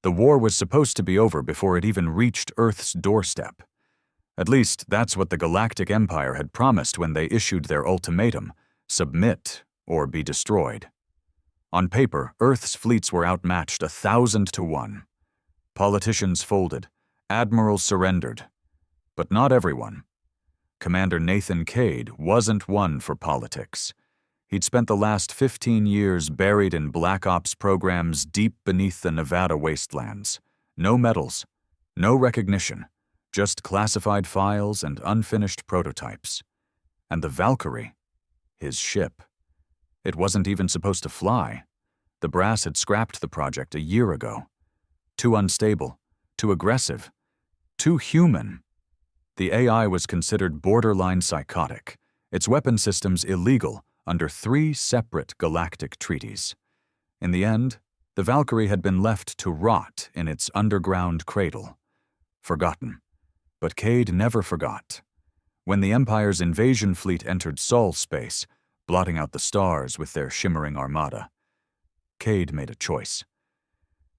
The war was supposed to be over before it even reached Earth's doorstep. At least, that's what the Galactic Empire had promised when they issued their ultimatum: submit or be destroyed. On paper, Earth's fleets were outmatched 1,000 to 1. Politicians folded, admirals surrendered. But not everyone. Commander Nathan Cade wasn't one for politics. He'd spent the last 15 years buried in Black Ops programs deep beneath the Nevada wastelands. No medals, no recognition, just classified files and unfinished prototypes. And the Valkyrie, his ship. It wasn't even supposed to fly. The brass had scrapped the project a year ago. Too unstable, too aggressive, too human. The AI was considered borderline psychotic, its weapon systems illegal under 3 separate galactic treaties. In the end, the Valkyrie had been left to rot in its underground cradle. Forgotten. But Cade never forgot. When the Empire's invasion fleet entered Sol space, blotting out the stars with their shimmering armada, Cade made a choice.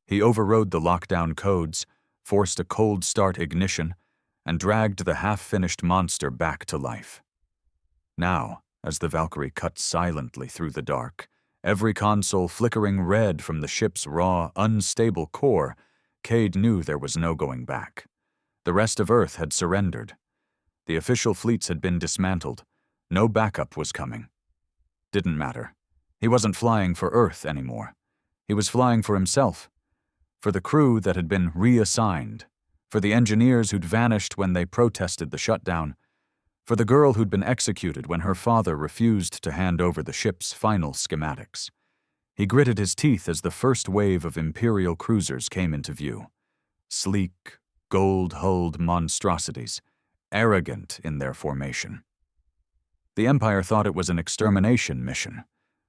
He overrode the lockdown codes, forced a cold start ignition, and dragged the half-finished monster back to life. Now, as the Valkyrie cut silently through the dark, every console flickering red from the ship's raw, unstable core, Cade knew there was no going back. The rest of Earth had surrendered. The official fleets had been dismantled. No backup was coming. Didn't matter. He wasn't flying for Earth anymore. He was flying for himself, for the crew that had been reassigned, for the engineers who'd vanished when they protested the shutdown, for the girl who'd been executed when her father refused to hand over the ship's final schematics. He gritted his teeth as the first wave of Imperial cruisers came into view. Sleek, gold-hulled monstrosities, arrogant in their formation. The Empire thought it was an extermination mission.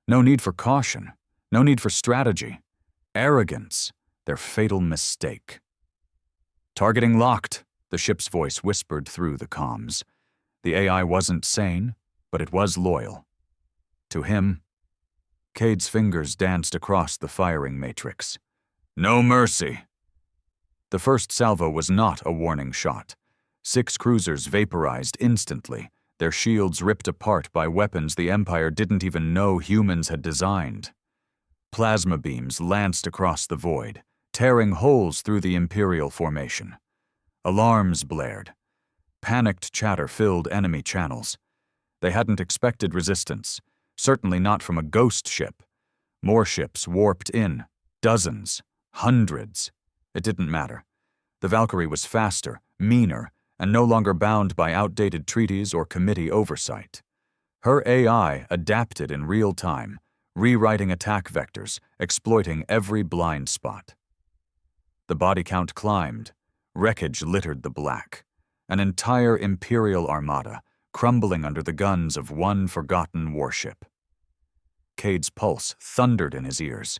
No need for caution, no need for strategy. Arrogance, their fatal mistake. "Targeting locked," the ship's voice whispered through the comms. The AI wasn't sane, but it was loyal. To him, Cade's fingers danced across the firing matrix. "No mercy." The first salvo was not a warning shot. 6 cruisers vaporized instantly, their shields ripped apart by weapons the Empire didn't even know humans had designed. Plasma beams lanced across the void, tearing holes through the Imperial formation. Alarms blared. Panicked chatter filled enemy channels. They hadn't expected resistance, certainly not from a ghost ship. More ships warped in, dozens, hundreds. It didn't matter. The Valkyrie was faster, meaner, and no longer bound by outdated treaties or committee oversight. Her AI adapted in real time, rewriting attack vectors, exploiting every blind spot. The body count climbed. Wreckage littered the black. An entire Imperial Armada, crumbling under the guns of one forgotten warship. Cade's pulse thundered in his ears.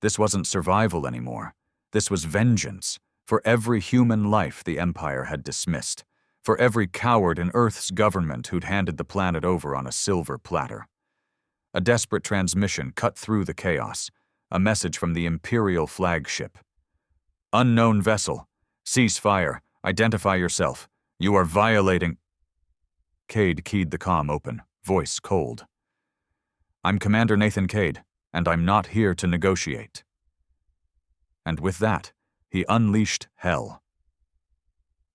This wasn't survival anymore. This was vengeance, for every human life the Empire had dismissed, for every coward in Earth's government who'd handed the planet over on a silver platter. A desperate transmission cut through the chaos, a message from the Imperial flagship. "Unknown vessel. Cease fire. Identify yourself. You are violating—" Cade keyed the comm open, voice cold. "I'm Commander Nathan Cade, and I'm not here to negotiate." And with that, he unleashed hell.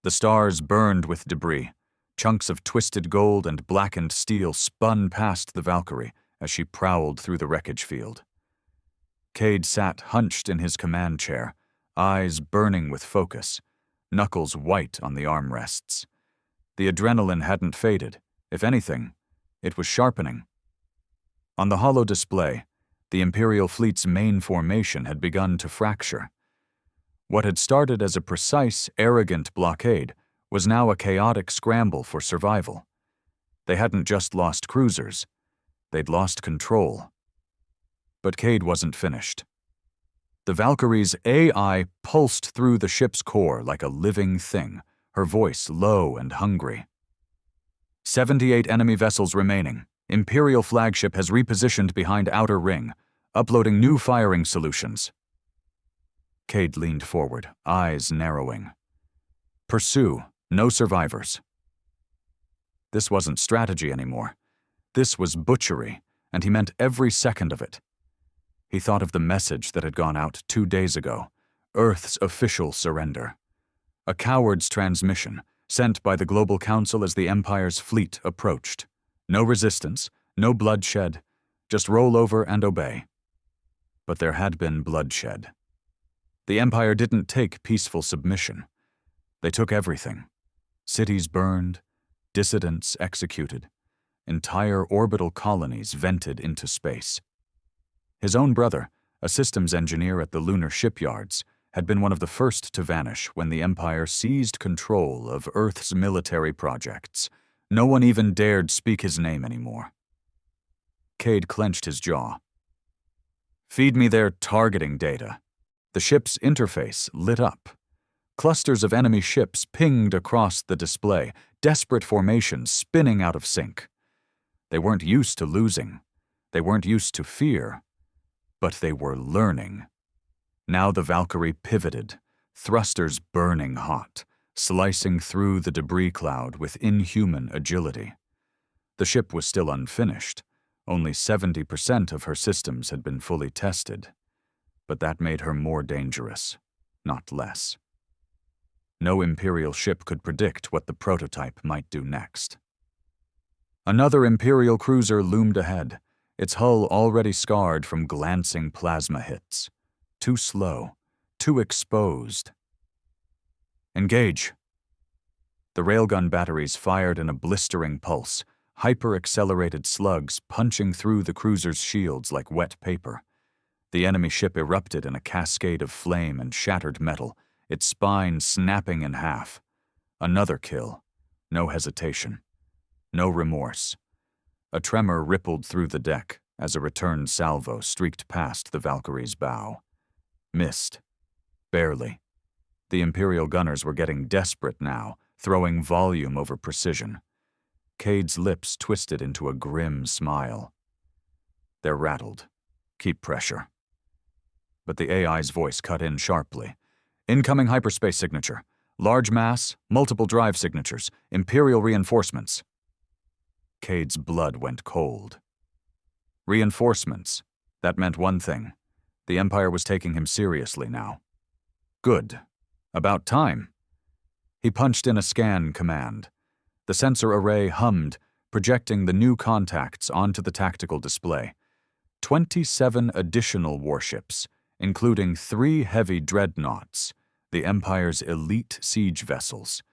The stars burned with debris. Chunks of twisted gold and blackened steel spun past the Valkyrie as she prowled through the wreckage field. Cade sat hunched in his command chair, eyes burning with focus, knuckles white on the armrests. The adrenaline hadn't faded. If anything, it was sharpening. On the holo display, the Imperial fleet's main formation had begun to fracture. What had started as a precise, arrogant blockade was now a chaotic scramble for survival. They hadn't just lost cruisers. They'd lost control. But Cade wasn't finished. The Valkyrie's AI pulsed through the ship's core like a living thing, her voice low and hungry. 78 enemy vessels remaining. Imperial flagship has repositioned behind outer ring, uploading new firing solutions. Cade leaned forward, eyes narrowing. Pursue, no survivors. This wasn't strategy anymore. This was butchery, and he meant every second of it. He thought of the message that had gone out 2 days ago, Earth's official surrender. A coward's transmission, sent by the Global Council as the Empire's fleet approached. No resistance, no bloodshed, just roll over and obey. But there had been bloodshed. The Empire didn't take peaceful submission. They took everything. Cities burned, dissidents executed, entire orbital colonies vented into space. His own brother, a systems engineer at the lunar shipyards, had been one of the first to vanish when the Empire seized control of Earth's military projects. No one even dared speak his name anymore. Cade clenched his jaw. Feed me their targeting data. The ship's interface lit up. Clusters of enemy ships pinged across the display, desperate formations spinning out of sync. They weren't used to losing. They weren't used to fear. But they were learning. Now the Valkyrie pivoted, thrusters burning hot, slicing through the debris cloud with inhuman agility. The ship was still unfinished. Only 70% of her systems had been fully tested. But that made her more dangerous, not less. No Imperial ship could predict what the prototype might do next. Another Imperial cruiser loomed ahead, its hull already scarred from glancing plasma hits. Too slow, too exposed. Engage. The railgun batteries fired in a blistering pulse, hyper-accelerated slugs punching through the cruiser's shields like wet paper. The enemy ship erupted in a cascade of flame and shattered metal, its spine snapping in half. Another kill. No hesitation. No remorse. A tremor rippled through the deck as a return salvo streaked past the Valkyrie's bow. Missed. Barely. The Imperial gunners were getting desperate now, throwing volume over precision. Cade's lips twisted into a grim smile. They're rattled. Keep pressure. But the AI's voice cut in sharply. Incoming hyperspace signature. Large mass, multiple drive signatures, Imperial Reinforcements. Cade's blood went cold. Reinforcements. That meant one thing. The Empire was taking him seriously now. Good. About time. He punched in a scan command. The sensor array hummed, projecting the new contacts onto the tactical display. 27 additional warships, including 3 heavy dreadnoughts, the Empire's elite siege vessels,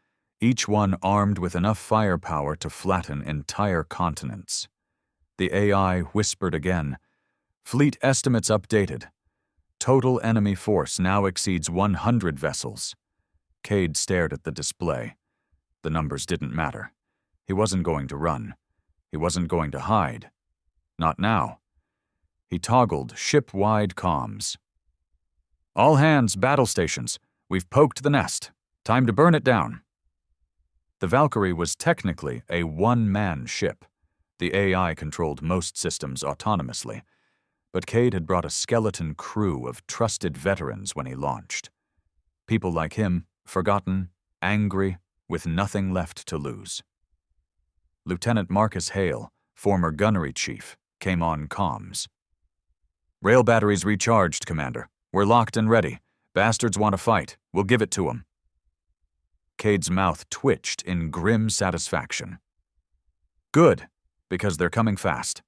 each one armed with enough firepower to flatten entire continents. The AI whispered again. Fleet estimates updated. Total enemy force now exceeds 100 vessels. Cade stared at the display. The numbers didn't matter. He wasn't going to run. He wasn't going to hide. Not now. He toggled ship-wide comms. All hands, battle stations. We've poked the nest. Time to burn it down. The Valkyrie was technically a one-man ship. The AI controlled most systems autonomously. But Cade had brought a skeleton crew of trusted veterans when he launched. People like him, forgotten, angry, with nothing left to lose. Lieutenant Marcus Hale, former gunnery chief, came on comms. Rail batteries recharged, Commander. We're locked and ready. Bastards want to fight. We'll give it to 'em. Cade's mouth twitched in grim satisfaction. Good, because they're coming fast.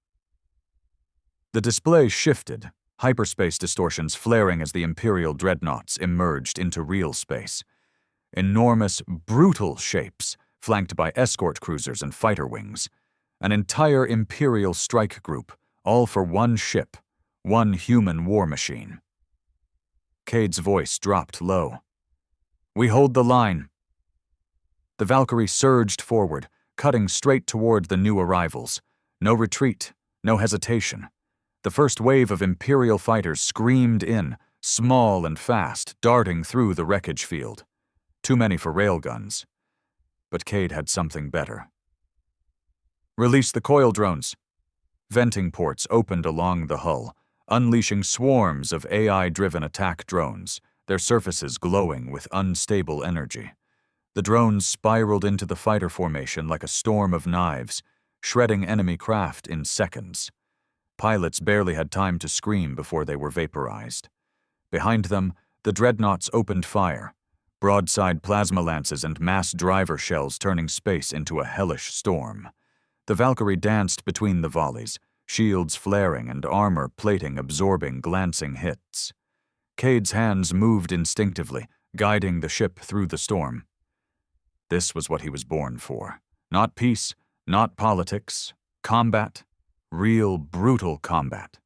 The display shifted, hyperspace distortions flaring as the Imperial dreadnoughts emerged into real space. Enormous, brutal shapes, flanked by escort cruisers and fighter wings. An entire Imperial strike group, all for one ship, one human war machine. Cade's voice dropped low. We hold the line. The Valkyrie surged forward, cutting straight toward the new arrivals. No retreat, no hesitation. The first wave of Imperial fighters screamed in, small and fast, darting through the wreckage field. Too many for railguns. But Cade had something better. Release the coil drones. Venting ports opened along the hull, unleashing swarms of AI-driven attack drones, their surfaces glowing with unstable energy. The drones spiraled into the fighter formation like a storm of knives, shredding enemy craft in seconds. Pilots barely had time to scream before they were vaporized. Behind them, the dreadnoughts opened fire, broadside plasma lances and mass driver shells turning space into a hellish storm. The Valkyrie danced between the volleys, shields flaring and armor plating absorbing glancing hits. Cade's hands moved instinctively, guiding the ship through the storm. This was what he was born for. Not peace, not politics, combat, real brutal combat.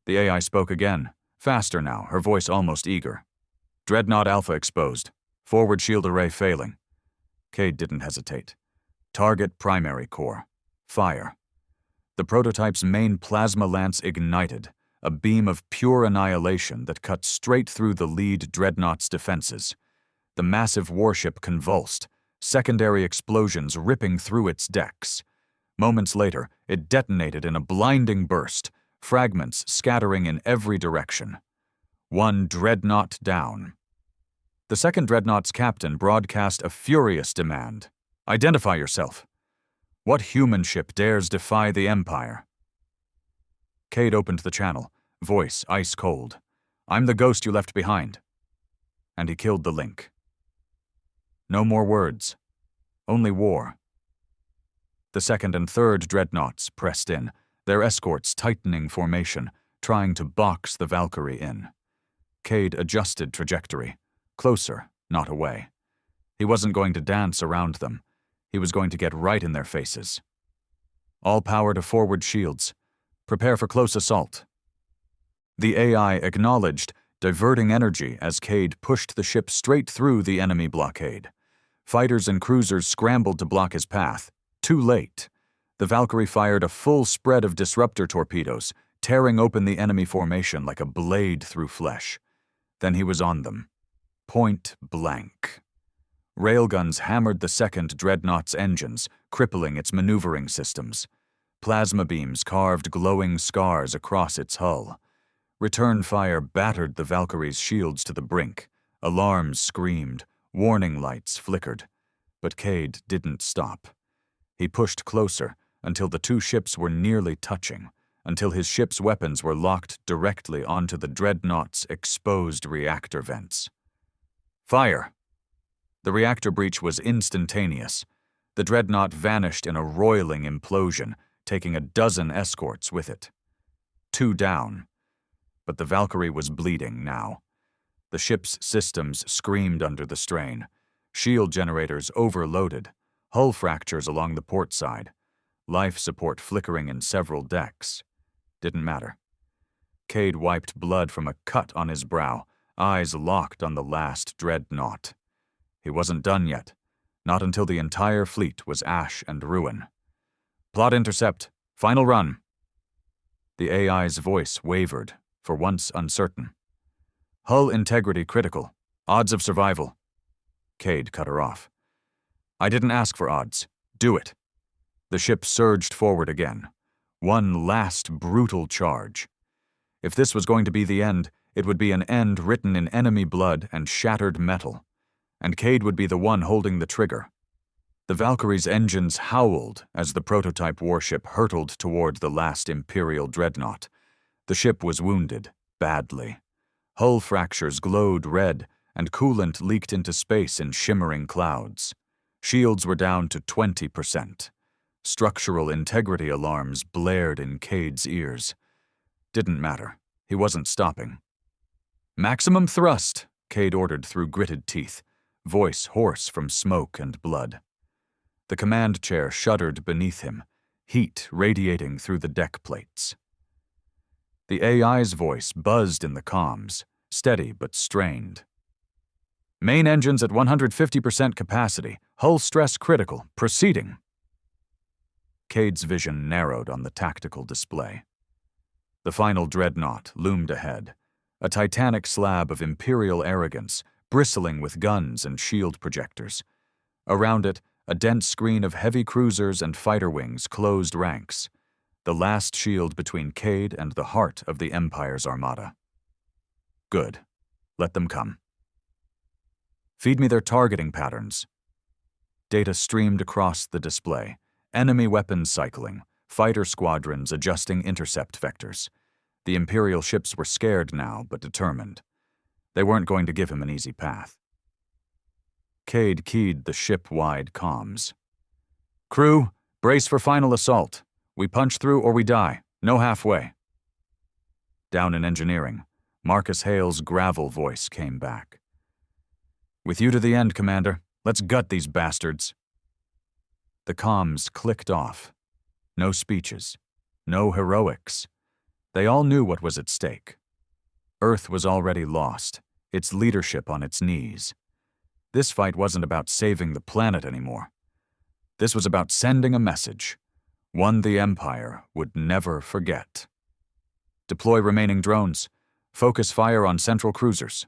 The AI spoke again, faster now, her voice almost eager. Dreadnought Alpha exposed. Forward shield array failing. Cade didn't hesitate. Target primary core. Fire. The prototype's main plasma lance ignited, a beam of pure annihilation that cut straight through the lead dreadnought's defenses. The massive warship convulsed, secondary explosions ripping through its decks. Moments later, it detonated in a blinding burst, fragments scattering in every direction. One dreadnought down. The second dreadnought's captain broadcast a furious demand. Identify yourself. What human ship dares defy the Empire? Cade opened the channel, voice ice cold. I'm the ghost you left behind. And he killed the link. No more words. Only war. The second and third dreadnoughts pressed in, their escorts tightening formation, trying to box the Valkyrie in. Cade adjusted trajectory. Closer, not away. He wasn't going to dance around them. He was going to get right in their faces. All power to forward shields. Prepare for close assault. The AI acknowledged, diverting energy as Cade pushed the ship straight through the enemy blockade. Fighters and cruisers scrambled to block his path. Too late. The Valkyrie fired a full spread of disruptor torpedoes, tearing open the enemy formation like a blade through flesh. Then he was on them. Point blank. Railguns hammered the second dreadnought's engines, crippling its maneuvering systems. Plasma beams carved glowing scars across its hull. Return fire battered the Valkyrie's shields to the brink. Alarms screamed, warning lights flickered. But Cade didn't stop. He pushed closer until the two ships were nearly touching, until his ship's weapons were locked directly onto the dreadnought's exposed reactor vents. Fire! The reactor breach was instantaneous. The dreadnought vanished in a roiling implosion, taking a dozen escorts with it. 2 down. But the Valkyrie was bleeding now. The ship's systems screamed under the strain. Shield generators overloaded, hull fractures along the port side, life support flickering in several decks. Didn't matter. Cade wiped blood from a cut on his brow, eyes locked on the last dreadnought. He wasn't done yet, not until the entire fleet was ash and ruin. Plot intercept, final run. The AI's voice wavered, for once uncertain. Hull integrity critical, odds of survival. Cade cut her off. I didn't ask for odds. Do it. The ship surged forward again. One last brutal charge. If this was going to be the end, it would be an end written in enemy blood and shattered metal. And Cade would be the one holding the trigger. The Valkyrie's engines howled as the prototype warship hurtled toward the last Imperial dreadnought. The ship was wounded, badly. Hull fractures glowed red, and coolant leaked into space in shimmering clouds. Shields were down to 20%. Structural integrity alarms blared in Cade's ears. Didn't matter. He wasn't stopping. Maximum thrust, Cade ordered through gritted teeth, voice hoarse from smoke and blood. The command chair shuddered beneath him, heat radiating through the deck plates. The AI's voice buzzed in the comms, steady but strained. Main engines at 150% capacity, hull stress critical, proceeding. Cade's vision narrowed on the tactical display. The final dreadnought loomed ahead, a titanic slab of imperial arrogance, bristling with guns and shield projectors. Around it, a dense screen of heavy cruisers and fighter wings closed ranks, the last shield between Cade and the heart of the Empire's armada. Good. Let them come. Feed me their targeting patterns. Data streamed across the display. Enemy weapons cycling, fighter squadrons adjusting intercept vectors. The Imperial ships were scared now, but determined. They weren't going to give him an easy path. Cade keyed the ship-wide comms. Crew, brace for final assault. We punch through or we die. No halfway. Down in engineering, Marcus Hale's gravel voice came back. With you to the end, Commander. Let's gut these bastards. The comms clicked off. No speeches. No heroics. They all knew what was at stake. Earth was already lost, its leadership on its knees. This fight wasn't about saving the planet anymore. This was about sending a message, one the Empire would never forget. Deploy remaining drones. Focus fire on central cruisers.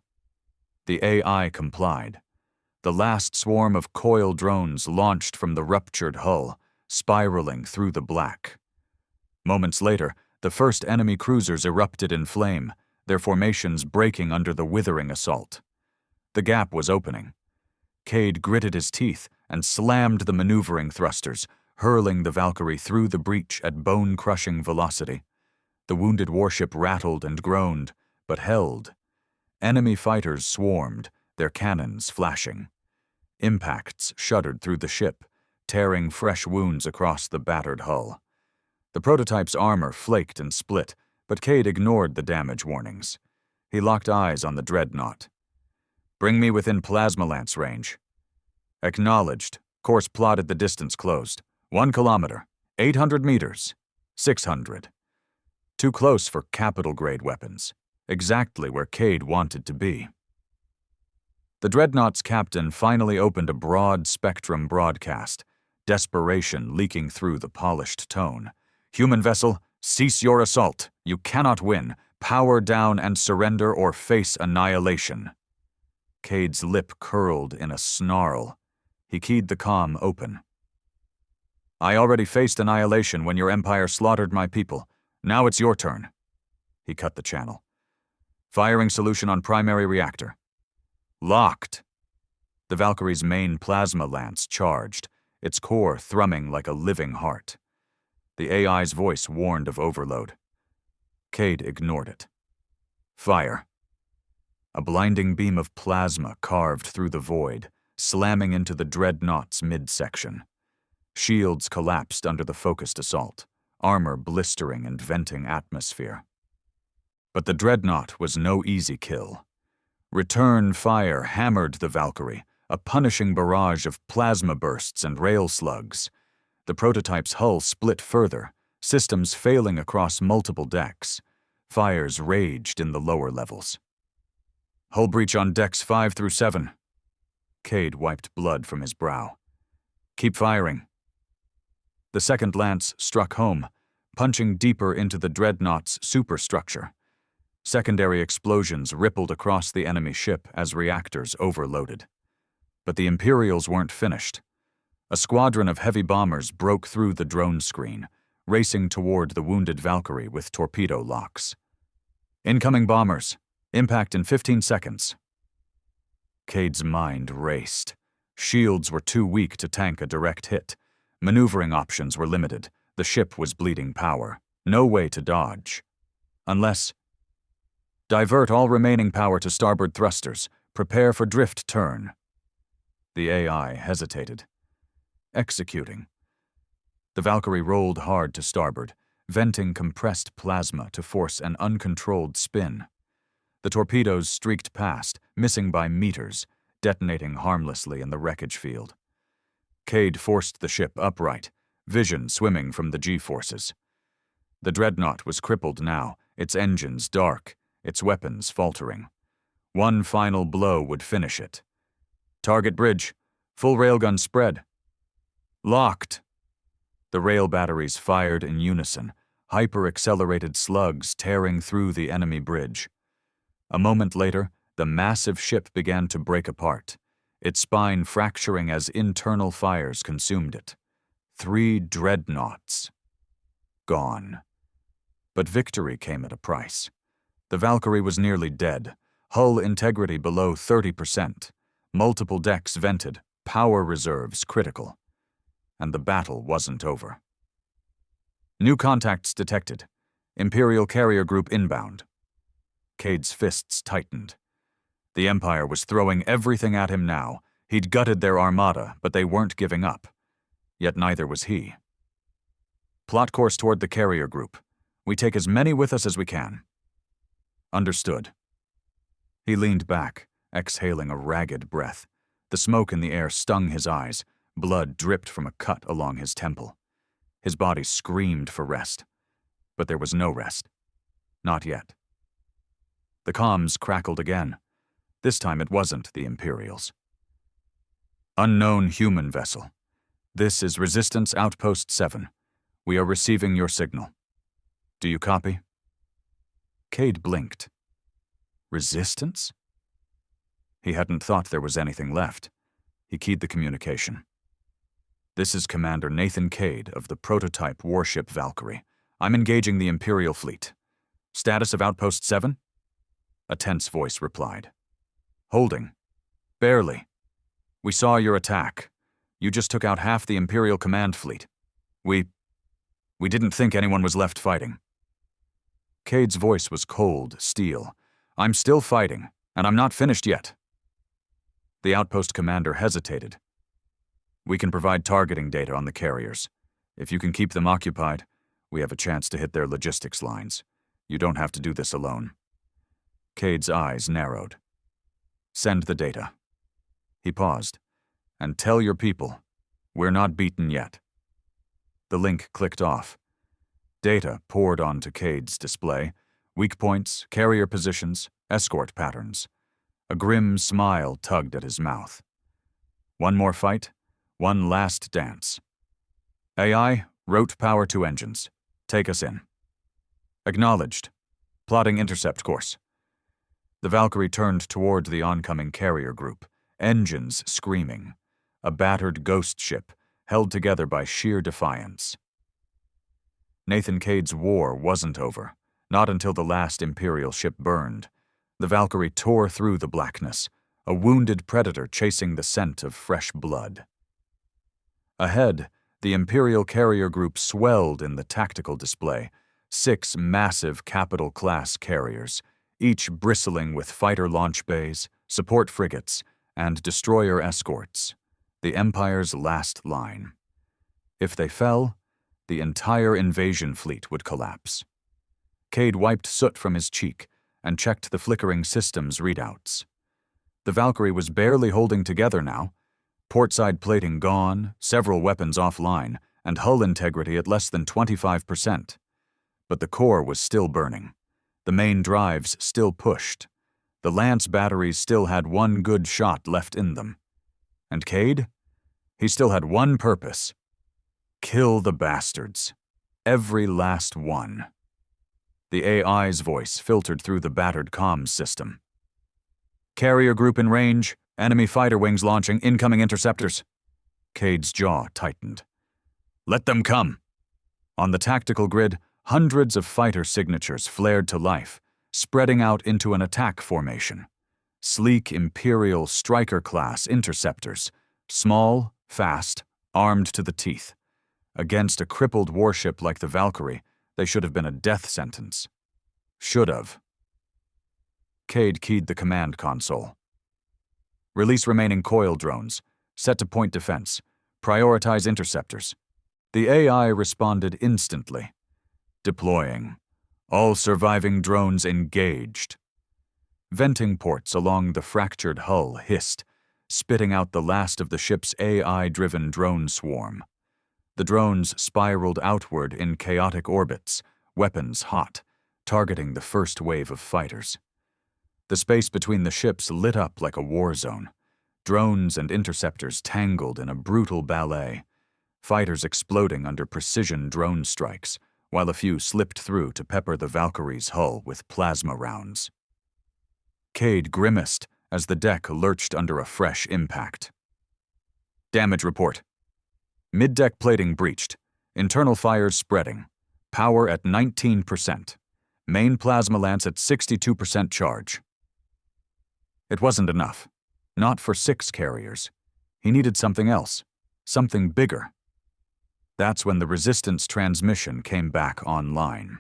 The AI complied. The last swarm of coil drones launched from the ruptured hull, spiraling through the black. Moments later, the first enemy cruisers erupted in flame, their formations breaking under the withering assault. The gap was opening. Cade gritted his teeth and slammed the maneuvering thrusters, hurling the Valkyrie through the breach at bone-crushing velocity. The wounded warship rattled and groaned, but held. Enemy fighters swarmed, their cannons flashing. Impacts shuddered through the ship, tearing fresh wounds across the battered hull. The prototype's armor flaked and split, but Cade ignored the damage warnings. He locked eyes on the Dreadnought. Bring me within plasma lance range. Acknowledged. Course plotted, the distance closed. 1 kilometer. 800 meters. 600. Too close for capital-grade weapons. Exactly where Cade wanted to be. The Dreadnought's captain finally opened a broad-spectrum broadcast, desperation leaking through the polished tone. Human vessel, cease your assault. You cannot win. Power down and surrender or face annihilation. Cade's lip curled in a snarl. He keyed the comm open. I already faced annihilation when your Empire slaughtered my people. Now it's your turn. He cut the channel. Firing solution on primary reactor. Locked. The Valkyrie's main plasma lance charged, its core thrumming like a living heart. The AI's voice warned of overload. Cade ignored it. Fire. A blinding beam of plasma carved through the void, slamming into the Dreadnought's midsection. Shields collapsed under the focused assault, armor blistering and venting atmosphere. But the Dreadnought was no easy kill. Return fire hammered the Valkyrie, a punishing barrage of plasma bursts and rail slugs. The prototype's hull split further, systems failing across multiple decks. Fires raged in the lower levels. Hull breach on decks 5 through 7. Cade wiped blood from his brow. Keep firing. The second lance struck home, punching deeper into the Dreadnought's superstructure. Secondary explosions rippled across the enemy ship as reactors overloaded. But the Imperials weren't finished. A squadron of heavy bombers broke through the drone screen, racing toward the wounded Valkyrie with torpedo locks. Incoming bombers. Impact in 15 seconds. Cade's mind raced. Shields were too weak to tank a direct hit. Maneuvering options were limited. The ship was bleeding power. No way to dodge. Unless... Divert all remaining power to starboard thrusters. Prepare for drift turn. The AI hesitated. Executing. The Valkyrie rolled hard to starboard, venting compressed plasma to force an uncontrolled spin. The torpedoes streaked past, missing by meters, detonating harmlessly in the wreckage field. Cade forced the ship upright, vision swimming from the G-forces. The Dreadnought was crippled now, its engines dark, its weapons faltering. One final blow would finish it. Target bridge. Full railgun spread. Locked. The rail batteries fired in unison, hyper-accelerated slugs tearing through the enemy bridge. A moment later, the massive ship began to break apart, its spine fracturing as internal fires consumed it. 3 Dreadnoughts. Gone. But victory came at a price. The Valkyrie was nearly dead, hull integrity below 30%, multiple decks vented, power reserves critical. And the battle wasn't over. New contacts detected. Imperial carrier group inbound. Cade's fists tightened. The Empire was throwing everything at him now. He'd gutted their armada, but they weren't giving up. Yet neither was he. Plot course toward the carrier group. We take as many with us as we can. Understood. He leaned back, exhaling a ragged breath. The smoke in the air stung his eyes. Blood dripped from a cut along his temple. His body screamed for rest. But there was no rest. Not yet. The comms crackled again. This time it wasn't the Imperials. Unknown human vessel. This is Resistance Outpost 7. We are receiving your signal. Do you copy? Cade blinked. Resistance? He hadn't thought there was anything left. He keyed the communication. This is Commander Nathan Cade of the prototype warship Valkyrie. I'm engaging the Imperial fleet. Status of Outpost 7? A tense voice replied. Holding. Barely. We saw your attack. You just took out half the Imperial command fleet. We didn't think anyone was left fighting. Cade's voice was cold steel. I'm still fighting, and I'm not finished yet. The outpost commander hesitated. We can provide targeting data on the carriers. If you can keep them occupied, we have a chance to hit their logistics lines. You don't have to do this alone. Cade's eyes narrowed. Send the data. He paused. And tell your people, we're not beaten yet. The link clicked off. Data poured onto Cade's display. Weak points, carrier positions, escort patterns. A grim smile tugged at his mouth. One more fight, one last dance. AI, rote power to engines. Take us in. Acknowledged. Plotting intercept course. The Valkyrie turned toward the oncoming carrier group, engines screaming. A battered ghost ship, held together by sheer defiance. Nathan Cade's war wasn't over, not until the last Imperial ship burned. The Valkyrie tore through the blackness, a wounded predator chasing the scent of fresh blood. Ahead, the Imperial carrier group swelled in the tactical display, 6 massive capital-class carriers, each bristling with fighter launch bays, support frigates, and destroyer escorts, the Empire's last line. If they fell, the entire invasion fleet would collapse. Cade wiped soot from his cheek and checked the flickering system's readouts. The Valkyrie was barely holding together now, portside plating gone, several weapons offline, and hull integrity at less than 25%. But the core was still burning. The main drives still pushed. The Lance batteries still had one good shot left in them. And Cade? He still had one purpose. Kill the bastards. Every last one. The AI's voice filtered through the battered comms system. Carrier group in range, enemy fighter wings launching, incoming interceptors. Cade's jaw tightened. Let them come. On the tactical grid, hundreds of fighter signatures flared to life, spreading out into an attack formation. Sleek Imperial Striker-class interceptors, small, fast, armed to the teeth. Against a crippled warship like the Valkyrie, they should have been a death sentence. Should have. Cade keyed the command console. Release remaining coil drones. Set to point defense. Prioritize interceptors. The AI responded instantly. Deploying. All surviving drones engaged. Venting ports along the fractured hull hissed, spitting out the last of the ship's AI-driven drone swarm. The drones spiraled outward in chaotic orbits, weapons hot, targeting the first wave of fighters. The space between the ships lit up like a war zone. Drones and interceptors tangled in a brutal ballet, fighters exploding under precision drone strikes, while a few slipped through to pepper the Valkyrie's hull with plasma rounds. Cade grimaced as the deck lurched under a fresh impact. Damage report. Mid-deck plating breached. Internal fires spreading. Power at 19%. Main plasma lance at 62% charge. It wasn't enough. Not for 6 carriers. He needed something else. Something bigger. That's when the Resistance transmission came back online.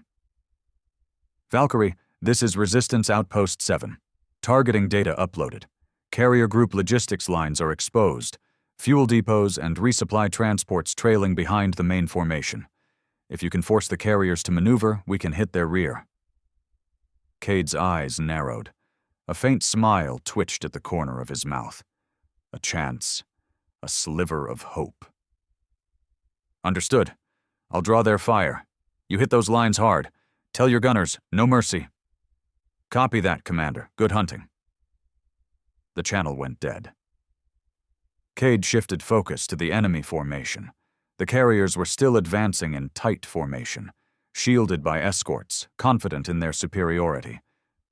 Valkyrie, this is Resistance Outpost 7. Targeting data uploaded. Carrier group logistics lines are exposed. Fuel depots and resupply transports trailing behind the main formation. If you can force the carriers to maneuver, we can hit their rear. Cade's eyes narrowed. A faint smile twitched at the corner of his mouth. A chance. A sliver of hope. Understood. I'll draw their fire. You hit those lines hard. Tell your gunners, no mercy. Copy that, Commander. Good hunting. The channel went dead. Cade shifted focus to the enemy formation. The carriers were still advancing in tight formation, shielded by escorts, confident in their superiority.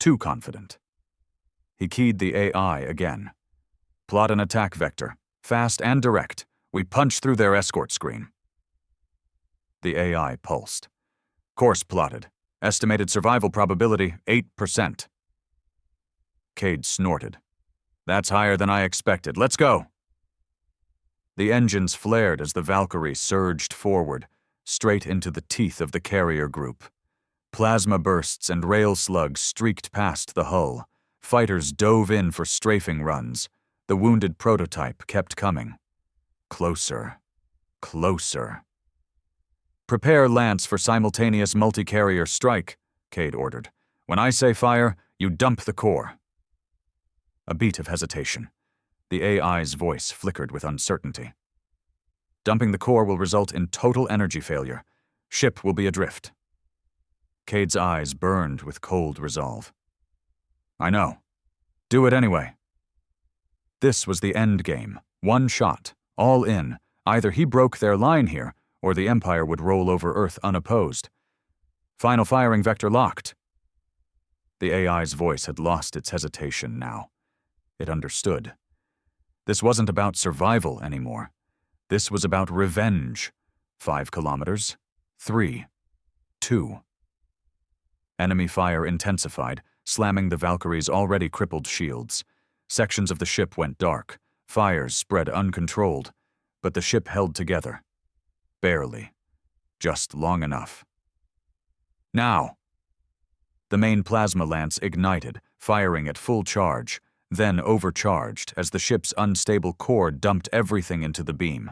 Too confident. He keyed the AI again. Plot an attack vector, fast and direct. We punch through their escort screen. The AI pulsed. Course plotted. Estimated survival probability, 8%. Cade snorted. That's higher than I expected. Let's go! The engines flared as the Valkyrie surged forward, straight into the teeth of the carrier group. Plasma bursts and rail slugs streaked past the hull. Fighters dove in for strafing runs. The wounded prototype kept coming. Closer. Closer. Prepare Lance for simultaneous multi-carrier strike, Cade ordered. When I say fire, you dump the core. A beat of hesitation. The AI's voice flickered with uncertainty. Dumping the core will result in total energy failure. Ship will be adrift. Cade's eyes burned with cold resolve. I know. Do it anyway. This was the end game. One shot. All in. Either he broke their line here, or the Empire would roll over Earth unopposed. Final firing vector locked. The AI's voice had lost its hesitation now. It understood. This wasn't about survival anymore. This was about revenge. 5 kilometers. 3. 2. Enemy fire intensified, slamming the Valkyrie's already crippled shields. Sections of the ship went dark. Fires spread uncontrolled. But the ship held together. Barely. Just long enough. Now! The main plasma lance ignited, firing at full charge, then overcharged as the ship's unstable core dumped everything into the beam.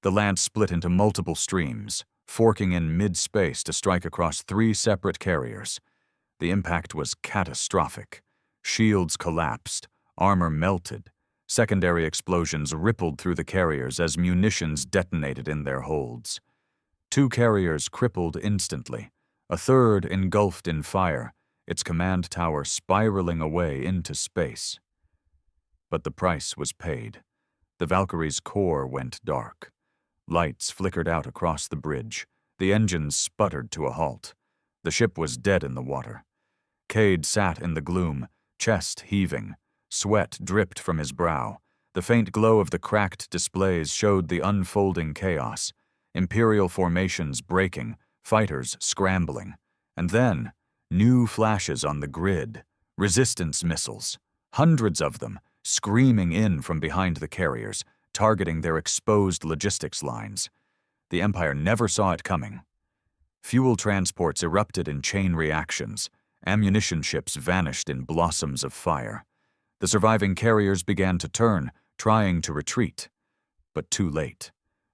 The lance split into multiple streams, forking in mid-space to strike across 3 separate carriers. The impact was catastrophic. Shields collapsed, armor melted. Secondary explosions rippled through the carriers as munitions detonated in their holds. 2 carriers crippled instantly, a third engulfed in fire, its command tower spiraling away into space. But the price was paid. The Valkyrie's core went dark. Lights flickered out across the bridge. The engines sputtered to a halt. The ship was dead in the water. Cade sat in the gloom, chest heaving. Sweat dripped from his brow. The faint glow of the cracked displays showed the unfolding chaos. Imperial formations breaking, fighters scrambling. And then, new flashes on the grid. Resistance missiles. Hundreds of them, screaming in from behind the carriers, targeting their exposed logistics lines. The Empire never saw it coming. Fuel transports erupted in chain reactions. Ammunition ships vanished in blossoms of fire. The surviving carriers began to turn, trying to retreat. But too late.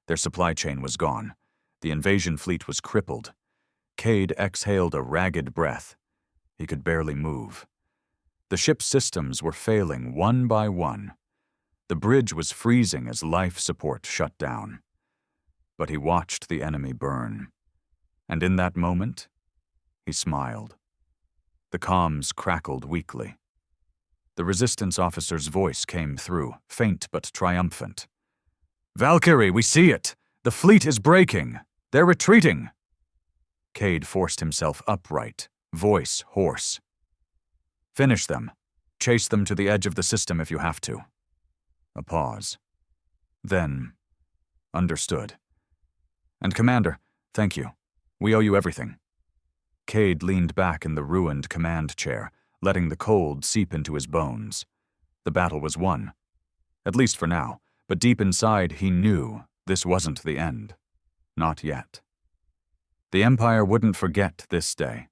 Their supply chain was gone. The invasion fleet was crippled. Cade exhaled a ragged breath. He could barely move. The ship's systems were failing one by one. The bridge was freezing as life support shut down. But he watched the enemy burn. And in that moment, he smiled. The comms crackled weakly. The Resistance officer's voice came through, faint but triumphant. Valkyrie, we see it! The fleet is breaking! They're retreating! Cade forced himself upright, voice hoarse. Finish them. Chase them to the edge of the system if you have to. A pause. Then, understood. And Commander, thank you. We owe you everything. Cade leaned back in the ruined command chair, letting the cold seep into his bones. The battle was won. At least for now, but deep inside he knew this wasn't the end. Not yet. The Empire wouldn't forget this day,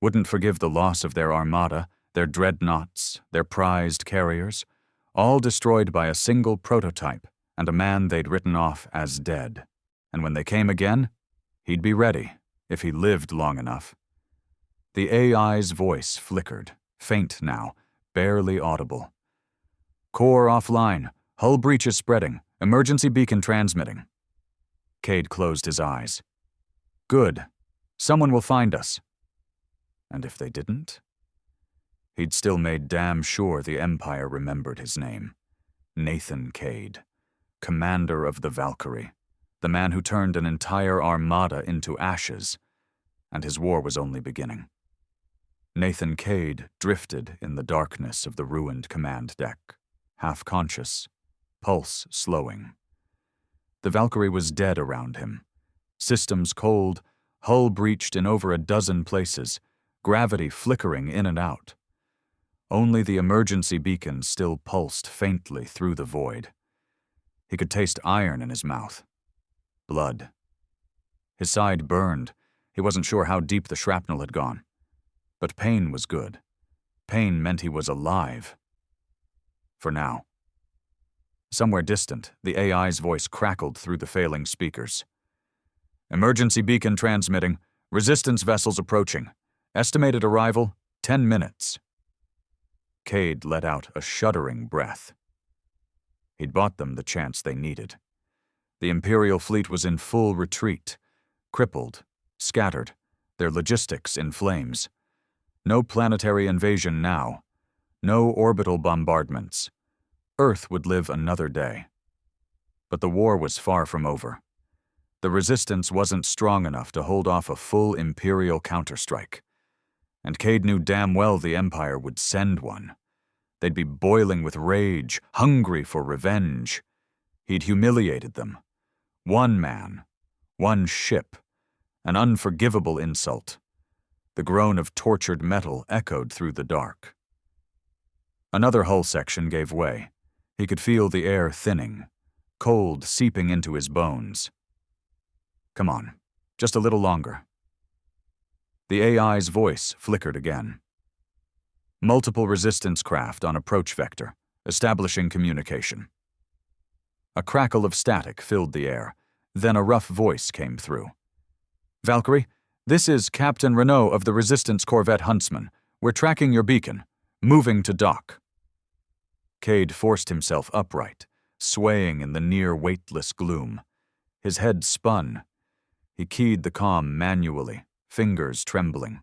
wouldn't forgive the loss of their armada, their dreadnoughts, their prized carriers, all destroyed by a single prototype and a man they'd written off as dead. And when they came again, he'd be ready, if he lived long enough. The AI's voice flickered, faint now, barely audible. Core offline, hull breaches spreading, emergency beacon transmitting. Cade closed his eyes. Good. Someone will find us. And if they didn't? He'd still made damn sure the Empire remembered his name. Nathan Cade, commander of the Valkyrie, the man who turned an entire armada into ashes, and his war was only beginning. Nathan Cade drifted in the darkness of the ruined command deck, half-conscious, pulse slowing. The Valkyrie was dead around him, systems cold, hull breached in over a dozen places, gravity flickering in and out. Only the emergency beacon still pulsed faintly through the void. He could taste iron in his mouth. Blood. His side burned. He wasn't sure how deep the shrapnel had gone. But pain was good. Pain meant he was alive. For now. Somewhere distant, the AI's voice crackled through the failing speakers. Emergency beacon transmitting. Resistance vessels approaching. Estimated arrival, 10 minutes. Cade let out a shuddering breath. He'd bought them the chance they needed. The Imperial fleet was in full retreat, crippled, scattered, their logistics in flames. No planetary invasion now. No orbital bombardments. Earth would live another day. But the war was far from over. The resistance wasn't strong enough to hold off a full Imperial counterstrike. And Cade knew damn well the Empire would send one. They'd be boiling with rage, hungry for revenge. He'd humiliated them. One man, one ship, an unforgivable insult. The groan of tortured metal echoed through the dark. Another hull section gave way. He could feel the air thinning, cold seeping into his bones. Come on, just a little longer. The AI's voice flickered again. Multiple resistance craft on approach vector, establishing communication. A crackle of static filled the air, then a rough voice came through. Valkyrie, this is Captain Renault of the Resistance Corvette Huntsman. We're tracking your beacon. Moving to dock. Cade forced himself upright, swaying in the near-weightless gloom. His head spun. He keyed the comm manually, fingers trembling.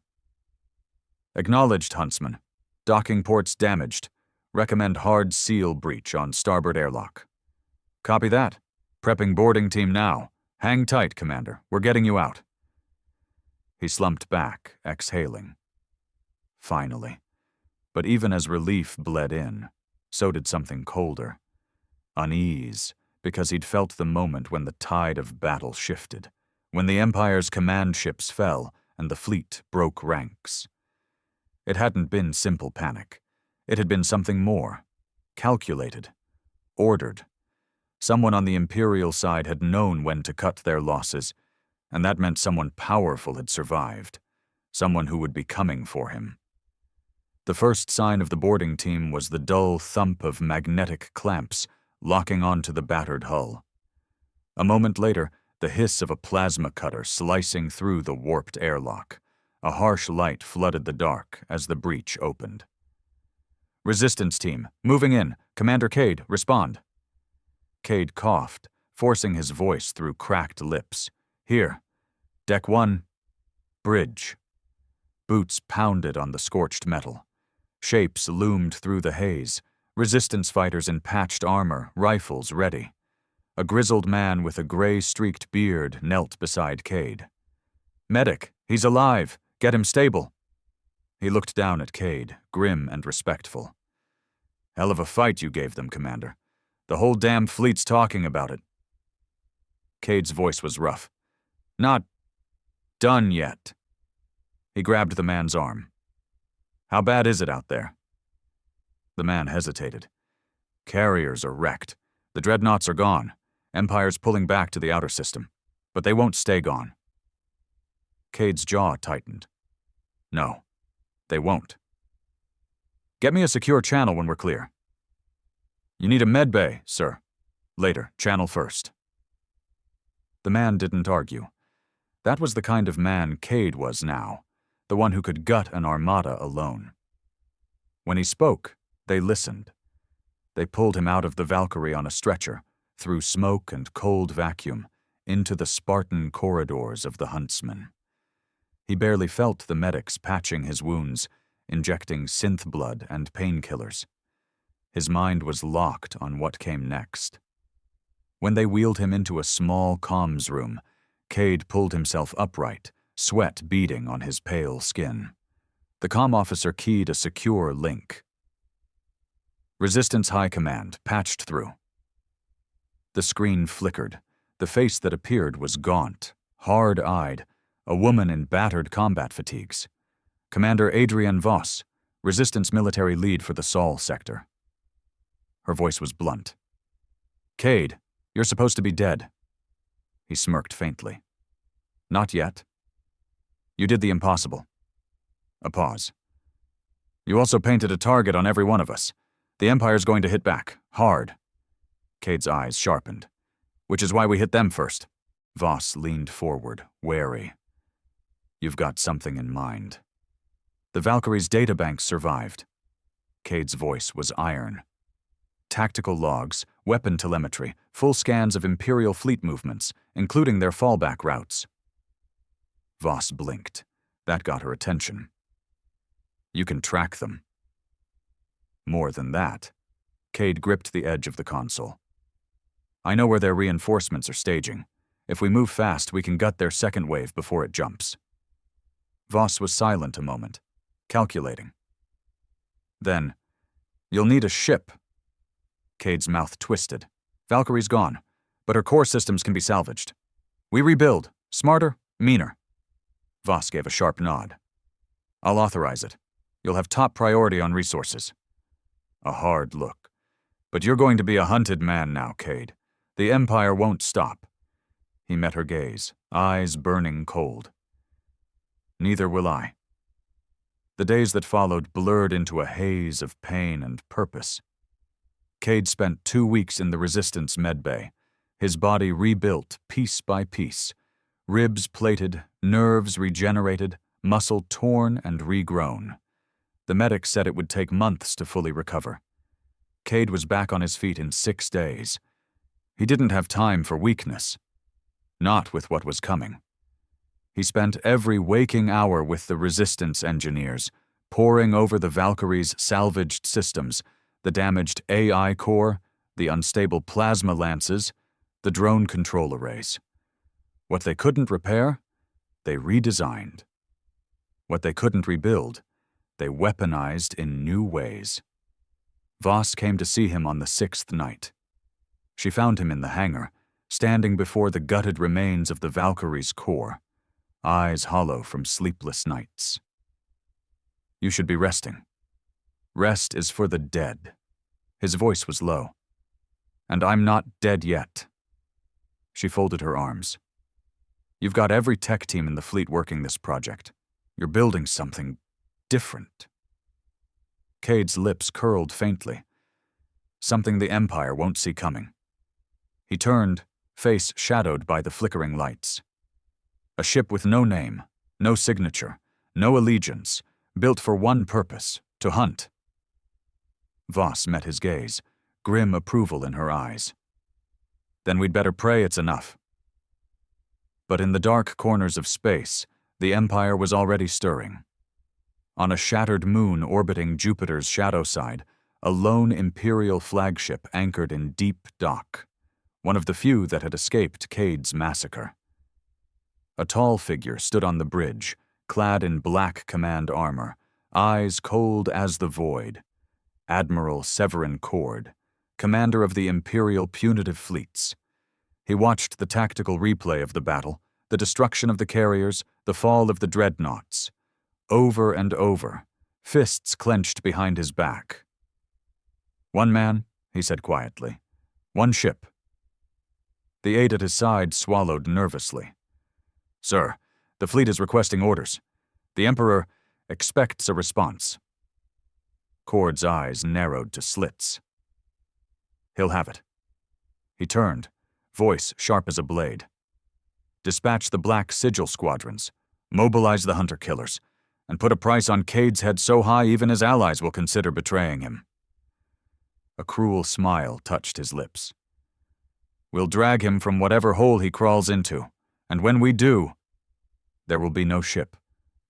Acknowledged, Huntsman. Docking ports damaged. Recommend hard seal breach on starboard airlock. Copy that. Prepping boarding team now. Hang tight, Commander. We're getting you out. He slumped back, exhaling. Finally. But even as relief bled in, so did something colder. Unease, because he'd felt the moment when the tide of battle shifted, when the Empire's command ships fell and the fleet broke ranks. It hadn't been simple panic. It had been something more. Calculated. Ordered. Someone on the Imperial side had known when to cut their losses, and that meant someone powerful had survived. Someone who would be coming for him. The first sign of the boarding team was the dull thump of magnetic clamps locking onto the battered hull. A moment later, the hiss of a plasma cutter slicing through the warped airlock. A harsh light flooded the dark as the breach opened. Resistance team, moving in. Commander Cade, respond. Cade coughed, forcing his voice through cracked lips. Here. Deck 1. Bridge. Boots pounded on the scorched metal. Shapes loomed through the haze, resistance fighters in patched armor, rifles ready. A grizzled man with a gray-streaked beard knelt beside Cade. Medic, he's alive. Get him stable. He looked down at Cade, grim and respectful. Hell of a fight you gave them, Commander. The whole damn fleet's talking about it. Cade's voice was rough. Not done yet. He grabbed the man's arm. How bad is it out there? The man hesitated. Carriers are wrecked. The dreadnoughts are gone. Empire's pulling back to the outer system. But they won't stay gone. Cade's jaw tightened. No, they won't. Get me a secure channel when we're clear. You need a med bay, sir. Later, channel first. The man didn't argue. That was the kind of man Cade was now, the one who could gut an armada alone. When he spoke, they listened. They pulled him out of the Valkyrie on a stretcher, through smoke and cold vacuum, into the Spartan corridors of the Huntsman. He barely felt the medics patching his wounds, injecting synth blood and painkillers. His mind was locked on what came next. When they wheeled him into a small comms room, Cade pulled himself upright, sweat beading on his pale skin. The comm officer keyed a secure link. Resistance High Command patched through. The screen flickered. The face that appeared was gaunt, hard-eyed, a woman in battered combat fatigues. Commander Adrienne Voss, Resistance military lead for the Sol sector. Her voice was blunt. Cade, you're supposed to be dead. He smirked faintly. Not yet. You did the impossible. A pause. You also painted a target on every one of us. The Empire's going to hit back, hard. Cade's eyes sharpened. Which is why we hit them first. Voss leaned forward, wary. You've got something in mind. The Valkyrie's databanks survived. Cade's voice was iron. Tactical logs, weapon telemetry, full scans of Imperial fleet movements, including their fallback routes. Voss blinked. That got her attention. You can track them. More than that. Cade gripped the edge of the console. I know where their reinforcements are staging. If we move fast, we can gut their second wave before it jumps. Voss was silent a moment, calculating. Then, you'll need a ship. Cade's mouth twisted. Valkyrie's gone, but her core systems can be salvaged. We rebuild. Smarter, meaner. Voss gave a sharp nod. I'll authorize it. You'll have top priority on resources. A hard look. But you're going to be a hunted man now, Cade. The Empire won't stop. He met her gaze, eyes burning cold. Neither will I. The days that followed blurred into a haze of pain and purpose. Cade spent 2 weeks in the Resistance medbay, his body rebuilt piece by piece, ribs plated, nerves regenerated, muscle torn and regrown. The medics said it would take months to fully recover. Cade was back on his feet in 6 days. He didn't have time for weakness. Not with what was coming. He spent every waking hour with the Resistance engineers, poring over the Valkyrie's salvaged systems, the damaged AI core, the unstable plasma lances, the drone control arrays. What they couldn't repair, they redesigned. What they couldn't rebuild, they weaponized in new ways. Voss came to see him on the 6th night. She found him in the hangar, standing before the gutted remains of the Valkyrie's core, eyes hollow from sleepless nights. You should be resting. Rest is for the dead. His voice was low. And I'm not dead yet. She folded her arms. You've got every tech team in the fleet working this project. You're building something different. Cade's lips curled faintly. Something the Empire won't see coming. He turned, face shadowed by the flickering lights. A ship with no name, no signature, no allegiance, built for one purpose, to hunt. Voss met his gaze, grim approval in her eyes. Then we'd better pray it's enough. But in the dark corners of space, the Empire was already stirring. On a shattered moon orbiting Jupiter's shadow side, a lone Imperial flagship anchored in deep dock, one of the few that had escaped Cade's massacre. A tall figure stood on the bridge, clad in black command armor, eyes cold as the void. Admiral Severin Cord, commander of the Imperial punitive fleets. He watched the tactical replay of the battle, the destruction of the carriers, the fall of the dreadnoughts. Over and over, fists clenched behind his back. One man, he said quietly. "One ship." The aide at his side swallowed nervously. "Sir, the fleet is requesting orders. The Emperor expects a response." Cord's eyes narrowed to slits. "He'll have it." He turned, voice sharp as a blade. "Dispatch the Black Sigil squadrons, mobilize the hunter-killers, and put a price on Cade's head so high even his allies will consider betraying him." A cruel smile touched his lips. "We'll drag him from whatever hole he crawls into, and when we do, there will be no ship,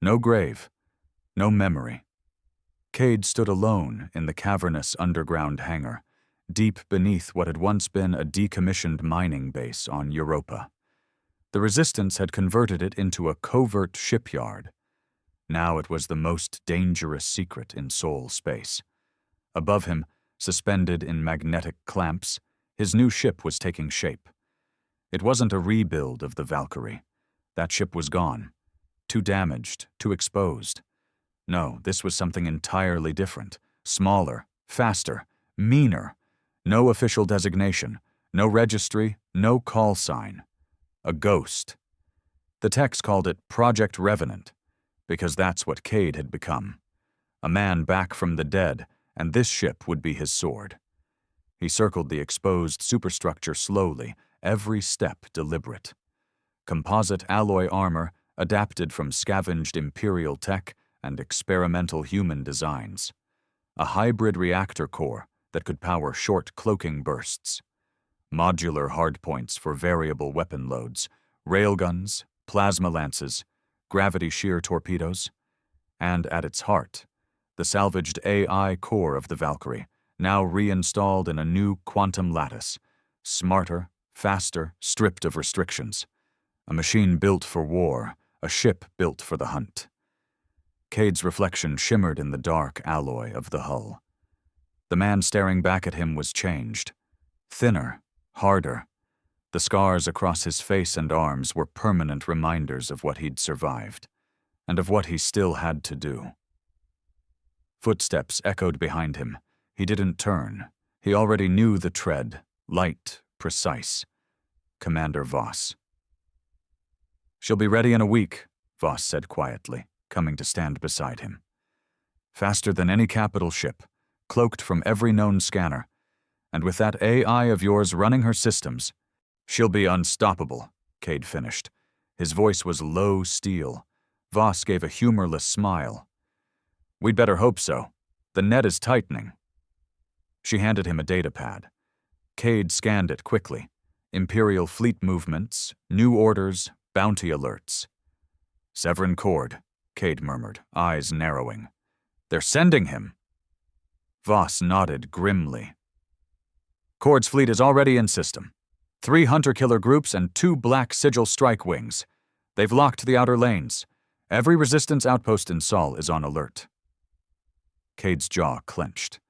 no grave, no memory." Cade stood alone in the cavernous underground hangar, deep beneath what had once been a decommissioned mining base on Europa. The Resistance had converted it into a covert shipyard. Now it was the most dangerous secret in Sol space. Above him, suspended in magnetic clamps, his new ship was taking shape. It wasn't a rebuild of the Valkyrie. That ship was gone. Too damaged, too exposed. No, this was something entirely different. Smaller, faster, meaner. No official designation, no registry, no call sign. A ghost. The techs called it Project Revenant, because that's what Cade had become. A man back from the dead, and this ship would be his sword. He circled the exposed superstructure slowly, every step deliberate. Composite alloy armor adapted from scavenged Imperial tech and experimental human designs. A hybrid reactor core that could power short cloaking bursts. Modular hardpoints for variable weapon loads, railguns, plasma lances, gravity shear torpedoes. And at its heart, the salvaged AI core of the Valkyrie, now reinstalled in a new quantum lattice. Smarter, faster, stripped of restrictions. A machine built for war, a ship built for the hunt. Cade's reflection shimmered in the dark alloy of the hull. The man staring back at him was changed. Thinner, harder. The scars across his face and arms were permanent reminders of what he'd survived, and of what he still had to do. Footsteps echoed behind him. He didn't turn. He already knew the tread, light, precise. Commander Voss. "She'll be ready in a week," Voss said quietly, coming to stand beside him. "Faster than any capital ship, cloaked from every known scanner, and with that AI of yours running her systems, she'll be unstoppable," Cade finished. His voice was low steel. Voss gave a humorless smile. "We'd better hope so. The net is tightening." She handed him a datapad. Cade scanned it quickly. Imperial fleet movements, new orders, bounty alerts. "Severin Cord," Cade murmured, eyes narrowing. "They're sending him." Voss nodded grimly. "Cord's fleet is already in system. 3 hunter-killer groups and 2 Black Sigil strike wings. They've locked the outer lanes. Every Resistance outpost in Sol is on alert." Cade's jaw clenched.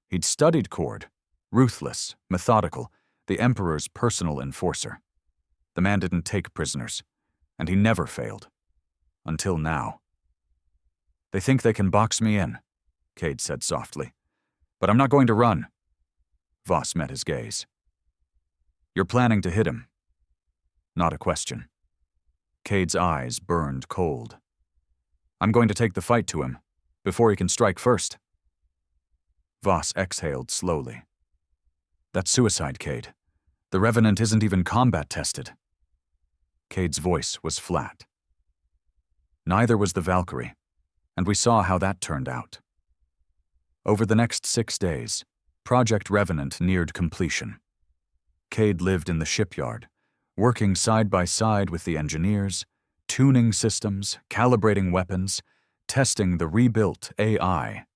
He'd studied Cord. Ruthless, methodical, the Emperor's personal enforcer. The man didn't take prisoners, and he never failed. Until now. "They think they can box me in," Cade said softly. "But I'm not going to run." Voss met his gaze. "You're planning to hit him." Not a question. Cade's eyes burned cold. "I'm going to take the fight to him, before he can strike first." Voss exhaled slowly. "That's suicide, Cade. The Revenant isn't even combat tested." Cade's voice was flat. "Neither was the Valkyrie, and we saw how that turned out." Over the next 6 days, Project Revenant neared completion. Cade lived in the shipyard, working side by side with the engineers, tuning systems, calibrating weapons, testing the rebuilt AI.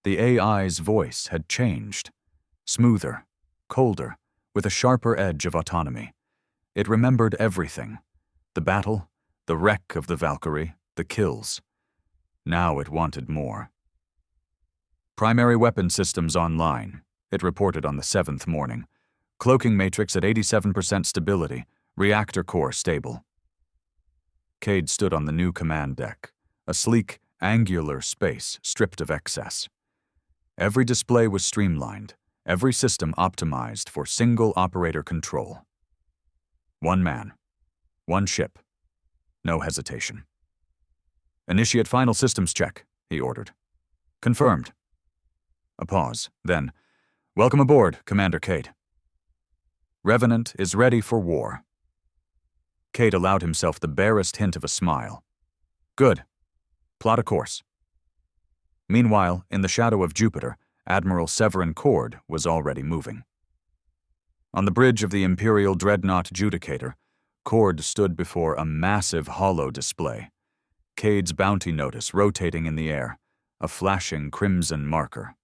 The AI's voice had changed. Smoother, colder, with a sharper edge of autonomy. It remembered everything. The battle, the wreck of the Valkyrie, the kills. Now it wanted more. "Primary weapon systems online," it reported on the 7th morning. "Cloaking matrix at 87% stability, reactor core stable." Cade stood on the new command deck, a sleek, angular space stripped of excess. Every display was streamlined, every system optimized for single operator control. One man, one ship, no hesitation. "Initiate final systems check," he ordered. "Confirmed." A pause, then, "Welcome aboard, Commander Cade." "Revenant is ready for war." Cade allowed himself the barest hint of a smile. "Good. Plot a course." Meanwhile, in the shadow of Jupiter, Admiral Severin Cord was already moving. On the bridge of the Imperial Dreadnought Judicator, Cord stood before a massive holo display. Cade's bounty notice rotating in the air, a flashing crimson marker.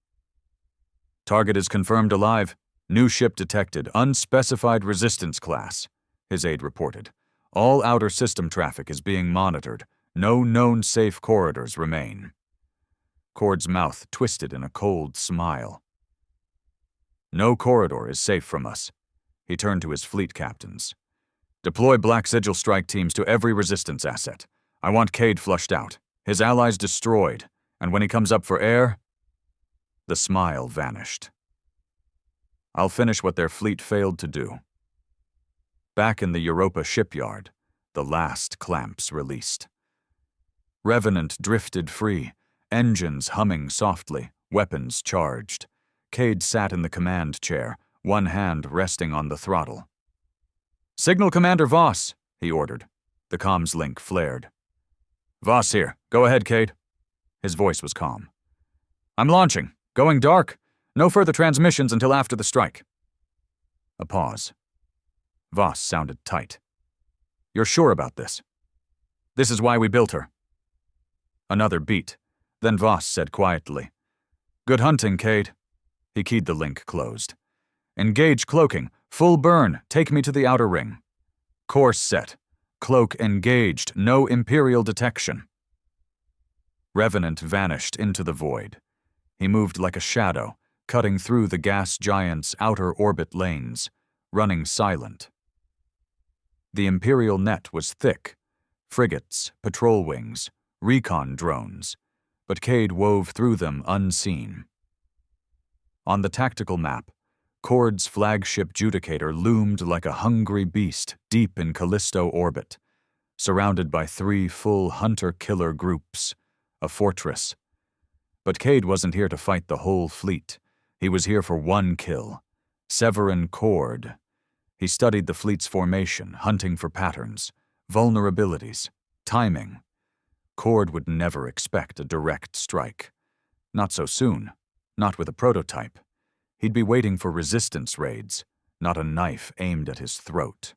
"Target is confirmed alive. New ship detected, unspecified resistance class," his aide reported. "All outer system traffic is being monitored. No known safe corridors remain." Cord's mouth twisted in a cold smile. "No corridor is safe from us." He turned to his fleet captains. "Deploy Black Sigil strike teams to every resistance asset. I want Cade flushed out, his allies destroyed, and when he comes up for air..." The smile vanished. "I'll finish what their fleet failed to do." Back in the Europa shipyard, the last clamps released. Revenant drifted free, engines humming softly, weapons charged. Cade sat in the command chair, one hand resting on the throttle. "Signal Commander Voss," he ordered. The comms link flared. "Voss here. Go ahead, Cade." His voice was calm. "I'm launching. Going dark. No further transmissions until after the strike." A pause. Voss sounded tight. "You're sure about this?" "This is why we built her." Another beat. Then Voss said quietly, "Good hunting, Cade." He keyed the link closed. "Engage cloaking. Full burn. Take me to the outer ring." "Course set. Cloak engaged. No Imperial detection." Revenant vanished into the void. He moved like a shadow, cutting through the gas giant's outer orbit lanes, running silent. The Imperial net was thick. Frigates, patrol wings, recon drones, but Cade wove through them unseen. On the tactical map, Cord's flagship Judicator loomed like a hungry beast deep in Callisto orbit, surrounded by 3 full hunter-killer groups, a fortress. But Cade wasn't here to fight the whole fleet. He was here for one kill, Severin Cord. He studied the fleet's formation, hunting for patterns, vulnerabilities, timing. Cord would never expect a direct strike. Not so soon, not with a prototype. He'd be waiting for resistance raids, not a knife aimed at his throat.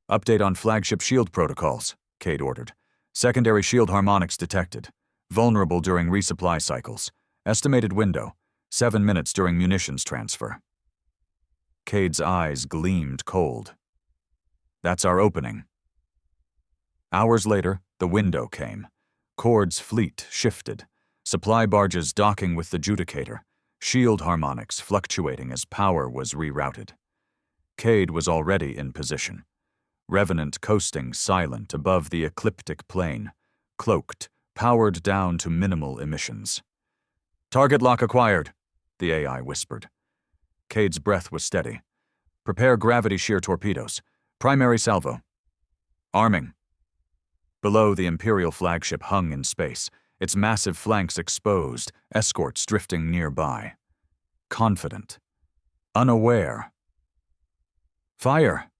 "Update on flagship shield protocols," Cade ordered. "Secondary shield harmonics detected. Vulnerable during resupply cycles. Estimated window, 7 minutes during munitions transfer." Cade's eyes gleamed cold. "That's our opening." Hours later, the window came. Cord's fleet shifted, supply barges docking with the Judicator, shield harmonics fluctuating as power was rerouted. Cade was already in position. Revenant coasting silent above the ecliptic plane, cloaked, powered down to minimal emissions. "Target lock acquired," the AI whispered. Cade's breath was steady. "Prepare gravity shear torpedoes. Primary salvo." "Arming." Below, the Imperial flagship hung in space, its massive flanks exposed, escorts drifting nearby. Confident. Unaware. "Fire!"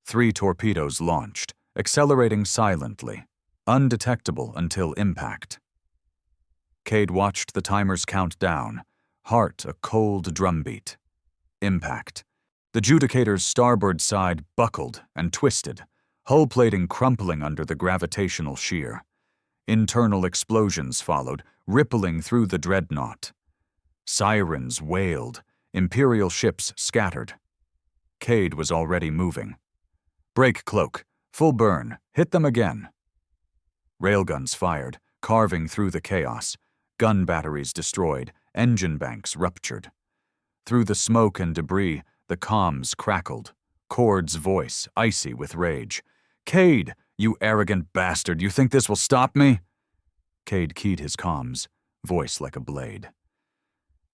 3 torpedoes launched, accelerating silently, undetectable until impact. Cade watched the timers count down, heart a cold drumbeat. Impact. The Judicator's starboard side buckled and twisted, hull plating crumpling under the gravitational shear. Internal explosions followed, rippling through the Dreadnought. Sirens wailed, Imperial ships scattered. Cade was already moving. "Break cloak, full burn, hit them again." Railguns fired, carving through the chaos. Gun batteries destroyed, engine banks ruptured. Through the smoke and debris, the comms crackled. Cord's voice, icy with rage. "Cade, you arrogant bastard, you think this will stop me?" Cade keyed his comms, voice like a blade.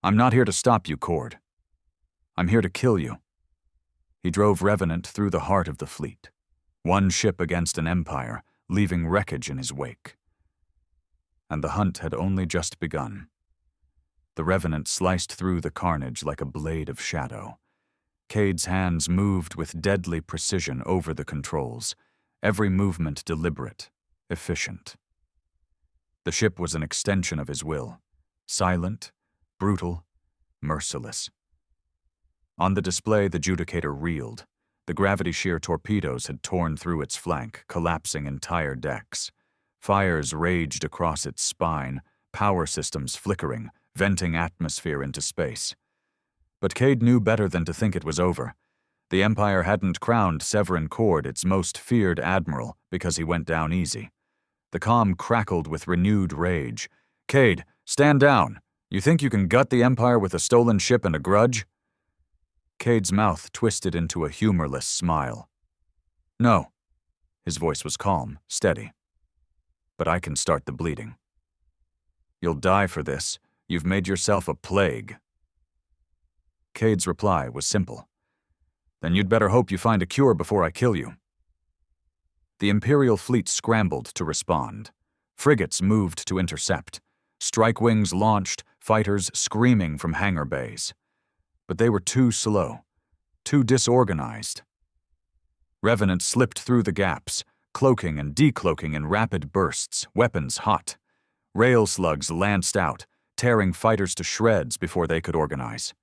I'm not here to stop you, Cord. I'm here to kill you. He drove Revenant through the heart of the fleet. One ship against an empire, leaving wreckage in his wake. And the hunt had only just begun. The Revenant sliced through the carnage like a blade of shadow. Cade's hands moved with deadly precision over the controls, every movement deliberate, efficient. The ship was an extension of his will, silent, brutal, merciless. On the display, the Judicator reeled. The gravity-shear torpedoes had torn through its flank, collapsing entire decks. Fires raged across its spine, power systems flickering, venting atmosphere into space. But Cade knew better than to think it was over. The Empire hadn't crowned Severin Cord its most feared admiral because he went down easy. The comm crackled with renewed rage. "Cade, stand down. You think you can gut the Empire with a stolen ship and a grudge?" Cade's mouth twisted into a humorless smile. "No." His voice was calm, steady. "But I can start the bleeding. You'll die for this. You've made yourself a plague." Cade's reply was simple. "Then you'd better hope you find a cure before I kill you." The Imperial fleet scrambled to respond. Frigates moved to intercept. Strike wings launched, fighters screaming from hangar bays. But they were too slow, too disorganized. Revenant slipped through the gaps, cloaking and decloaking in rapid bursts, weapons hot. Rail slugs lanced out, tearing fighters to shreds before they could organize.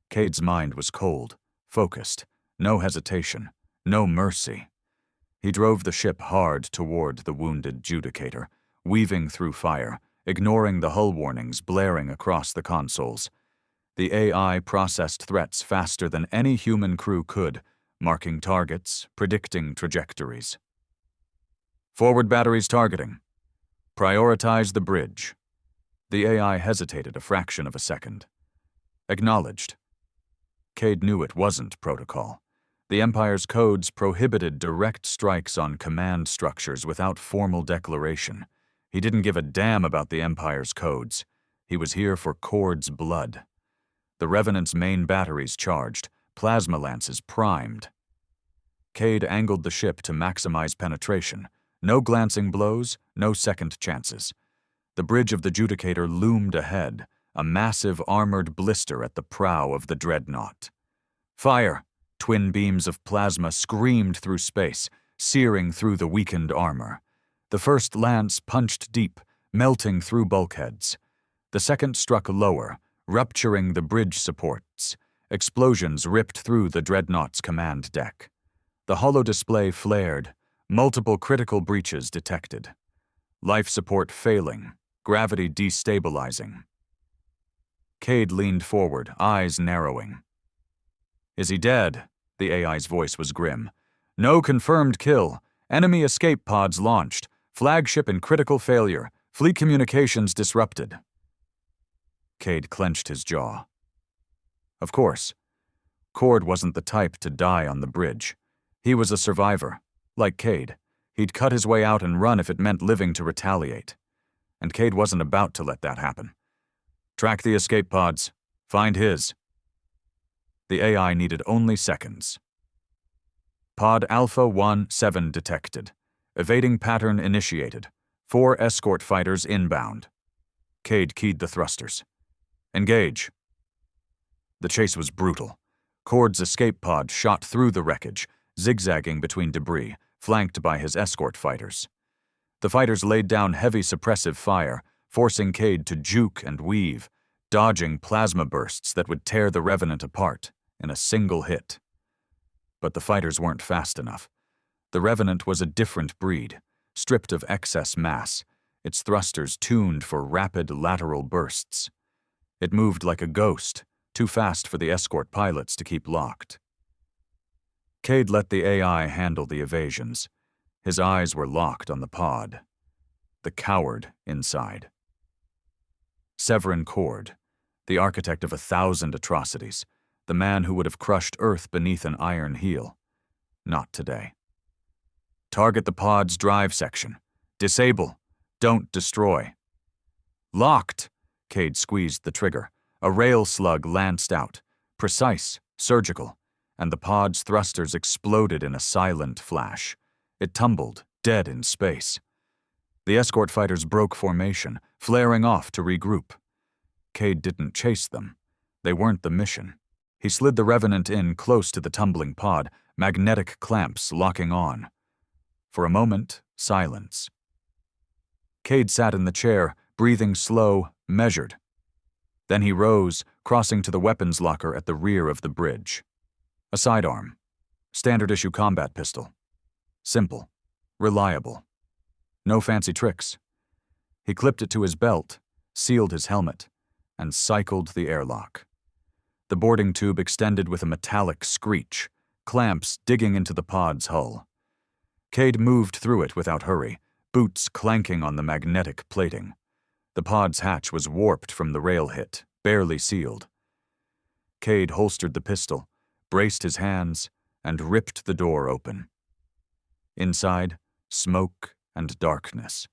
Cade's mind was cold, focused, no hesitation, no mercy. He drove the ship hard toward the wounded Judicator, weaving through fire, ignoring the hull warnings blaring across the consoles. The AI processed threats faster than any human crew could, marking targets, predicting trajectories. "Forward batteries targeting. Prioritize the bridge." The AI hesitated a fraction of a second. "Acknowledged." Cade knew it wasn't protocol. The Empire's codes prohibited direct strikes on command structures without formal declaration. He didn't give a damn about the Empire's codes. He was here for Cord's blood. The Revenant's main batteries charged, plasma lances primed. Cade angled the ship to maximize penetration. No glancing blows, no second chances. The bridge of the Judicator loomed ahead, a massive armored blister at the prow of the Dreadnought. "Fire!" Twin beams of plasma screamed through space, searing through the weakened armor. The first lance punched deep, melting through bulkheads. The second struck lower, rupturing the bridge supports. Explosions ripped through the Dreadnought's command deck. The holodisplay flared, multiple critical breaches detected. Life support failing, gravity destabilizing. Cade leaned forward, eyes narrowing. "Is he dead?" The AI's voice was grim. "No confirmed kill. Enemy escape pods launched. Flagship in critical failure. Fleet communications disrupted." Cade clenched his jaw. Of course. Cord wasn't the type to die on the bridge. He was a survivor. Like Cade, he'd cut his way out and run if it meant living to retaliate. And Cade wasn't about to let that happen. "Track the escape pods. Find his." The AI needed only seconds. Pod Alpha 1-7 detected. Evading pattern initiated. 4 escort fighters inbound. Cade keyed the thrusters. "Engage." The chase was brutal. Cord's escape pod shot through the wreckage, zigzagging between debris, flanked by his escort fighters. The fighters laid down heavy suppressive fire, forcing Cade to juke and weave, dodging plasma bursts that would tear the Revenant apart in a single hit. But the fighters weren't fast enough. The Revenant was a different breed, stripped of excess mass, its thrusters tuned for rapid lateral bursts. It moved like a ghost, too fast for the escort pilots to keep locked. Cade let the AI handle the evasions. His eyes were locked on the pod. The coward inside. Severin Cord, the architect of 1,000 atrocities, the man who would have crushed Earth beneath an iron heel. Not today. "Target the pod's drive section. Disable. Don't destroy." "Locked!" Cade squeezed the trigger. A rail slug lanced out, precise, surgical, and the pod's thrusters exploded in a silent flash. It tumbled, dead in space. The escort fighters broke formation, flaring off to regroup. Cade didn't chase them. They weren't the mission. He slid the Revenant in close to the tumbling pod, magnetic clamps locking on. For a moment, silence. Cade sat in the chair, breathing slow, measured. Then he rose, crossing to the weapons locker at the rear of the bridge. A sidearm. Standard-issue combat pistol. Simple. Reliable. No fancy tricks. He clipped it to his belt, sealed his helmet, and cycled the airlock. The boarding tube extended with a metallic screech, clamps digging into the pod's hull. Cade moved through it without hurry, boots clanking on the magnetic plating. The pod's hatch was warped from the rail hit, barely sealed. Cade holstered the pistol, braced his hands, and ripped the door open. Inside, smoke and darkness.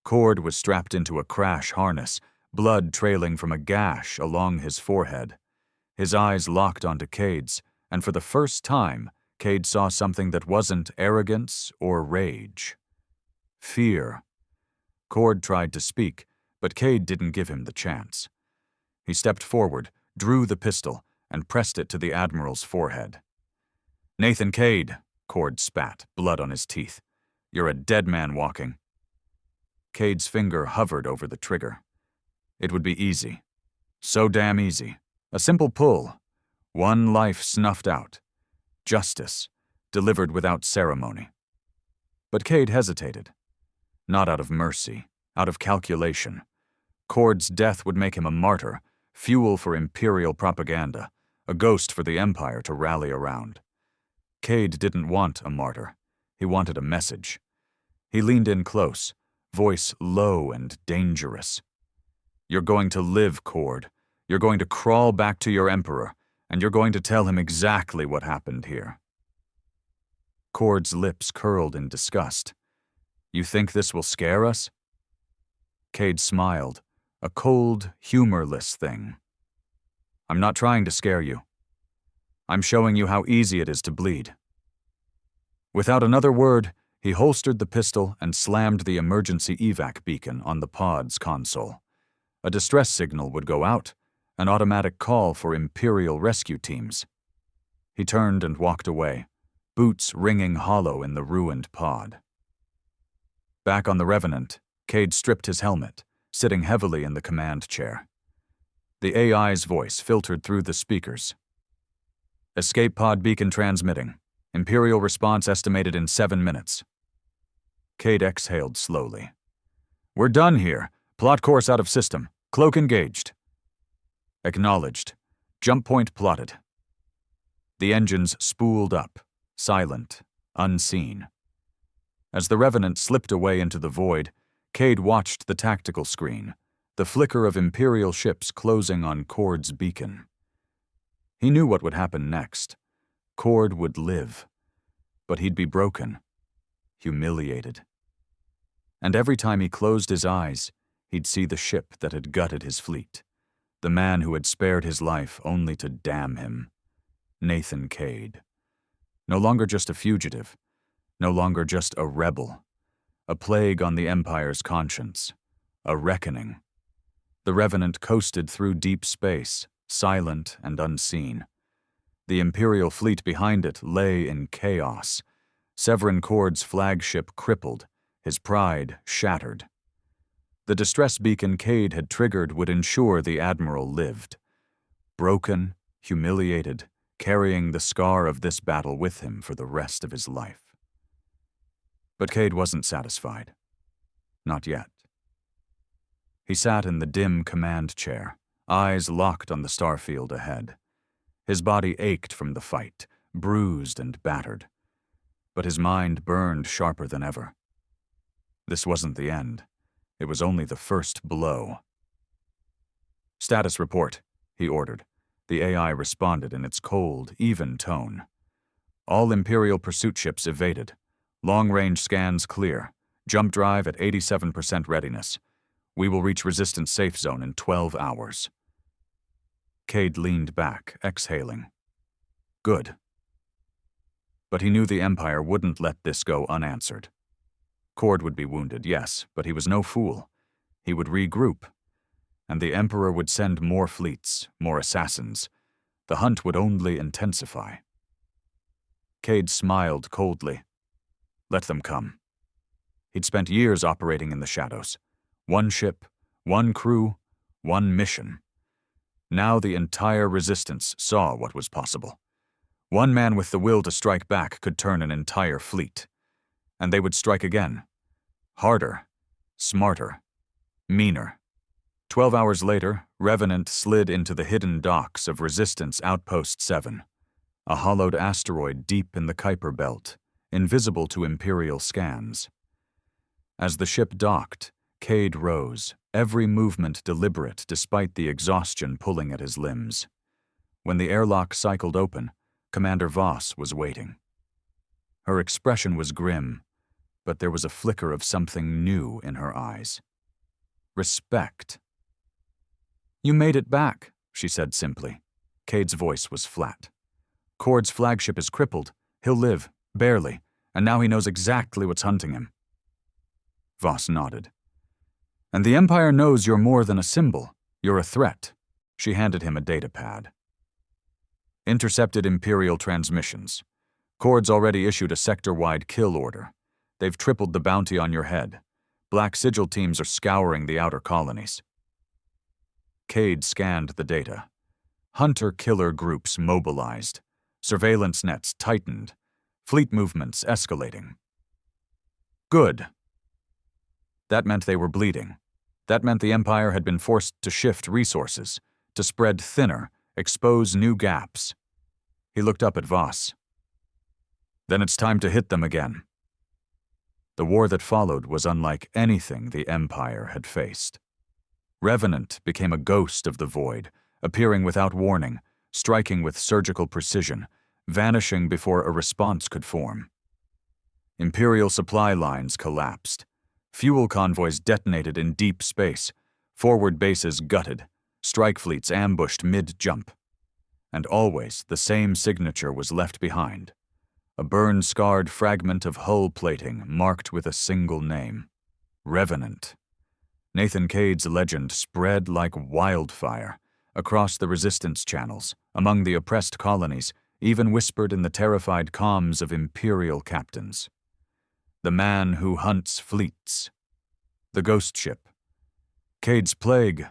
Cord was strapped into a crash harness, blood trailing from a gash along his forehead. His eyes locked onto Cade's, and for the first time, Cade saw something that wasn't arrogance or rage. Fear. Cord tried to speak, but Cade didn't give him the chance. He stepped forward, drew the pistol, and pressed it to the Admiral's forehead. "Nathan Cade," Cord spat, blood on his teeth. "You're a dead man walking." Cade's finger hovered over the trigger. It would be easy. So damn easy. A simple pull. One life snuffed out. Justice, delivered without ceremony. But Cade hesitated. Not out of mercy, out of calculation. Cord's death would make him a martyr, fuel for Imperial propaganda, a ghost for the Empire to rally around. Cade didn't want a martyr. He wanted a message. He leaned in close, voice low and dangerous. "You're going to live, Cord. You're going to crawl back to your Emperor, and you're going to tell him exactly what happened here." Cord's lips curled in disgust. "You think this will scare us?" Cade smiled, a cold, humorless thing. "I'm not trying to scare you. I'm showing you how easy it is to bleed." Without another word, he holstered the pistol and slammed the emergency evac beacon on the pod's console. A distress signal would go out, an automatic call for Imperial rescue teams. He turned and walked away, boots ringing hollow in the ruined pod. Back on the Revenant, Cade stripped his helmet, sitting heavily in the command chair. The AI's voice filtered through the speakers. "Escape pod beacon transmitting. Imperial response estimated in 7 minutes." Cade exhaled slowly. "We're done here. Plot course out of system. Cloak engaged." "Acknowledged. Jump point plotted." The engines spooled up, silent, unseen. As the Revenant slipped away into the void, Cade watched the tactical screen, the flicker of Imperial ships closing on Cord's beacon. He knew what would happen next. Cord would live, but he'd be broken, humiliated. And every time he closed his eyes, he'd see the ship that had gutted his fleet, the man who had spared his life only to damn him. Nathan Cade. No longer just a fugitive, no longer just a rebel, a plague on the Empire's conscience, a reckoning. The Revenant coasted through deep space, silent and unseen. The Imperial fleet behind it lay in chaos, Severin Cord's flagship crippled, his pride shattered. The distress beacon Cade had triggered would ensure the Admiral lived. Broken, humiliated, carrying the scar of this battle with him for the rest of his life. But Cade wasn't satisfied. Not yet. He sat in the dim command chair, eyes locked on the starfield ahead. His body ached from the fight, bruised and battered. But his mind burned sharper than ever. This wasn't the end. It was only the first blow. "Status report," he ordered. The AI responded in its cold, even tone. "All Imperial pursuit ships evaded. Long-range scans clear. Jump drive at 87% readiness. We will reach Resistance safe zone in 12 hours. Cade leaned back, exhaling. Good. But he knew the Empire wouldn't let this go unanswered. Cord would be wounded, yes, but he was no fool. He would regroup, and the Emperor would send more fleets, more assassins. The hunt would only intensify. Cade smiled coldly. Let them come. He'd spent years operating in the shadows. One ship, one crew, one mission. Now the entire Resistance saw what was possible. One man with the will to strike back could turn an entire fleet. And they would strike again. Harder, smarter, meaner. 12 hours later, Revenant slid into the hidden docks of Resistance Outpost 7, a hollowed asteroid deep in the Kuiper Belt, invisible to Imperial scans. As the ship docked, Cade rose, every movement deliberate despite the exhaustion pulling at his limbs. When the airlock cycled open, Commander Voss was waiting. Her expression was grim, but there was a flicker of something new in her eyes. Respect. You made it back, she said simply. Cade's voice was flat. Cord's flagship is crippled. He'll live, barely, and now he knows exactly what's hunting him. Voss nodded. And the Empire knows you're more than a symbol. You're a threat. She handed him a data pad. Intercepted Imperial transmissions. Cord's already issued a sector-wide kill order. They've tripled the bounty on your head. Black Sigil teams are scouring the outer colonies. Cade scanned the data. Hunter-killer groups mobilized. Surveillance nets tightened. Fleet movements escalating. Good. That meant they were bleeding. That meant the Empire had been forced to shift resources, to spread thinner, expose new gaps. He looked up at Voss. Then it's time to hit them again. The war that followed was unlike anything the Empire had faced. Revenant became a ghost of the void, appearing without warning, striking with surgical precision, vanishing before a response could form. Imperial supply lines collapsed. Fuel convoys detonated in deep space, forward bases gutted, strike fleets ambushed mid-jump. And always the same signature was left behind. A burn-scarred fragment of hull plating marked with a single name. Revenant. Nathan Cade's legend spread like wildfire across the resistance channels, among the oppressed colonies, even whispered in the terrified comms of Imperial captains. The man who hunts fleets. The ghost ship. Cade's plague.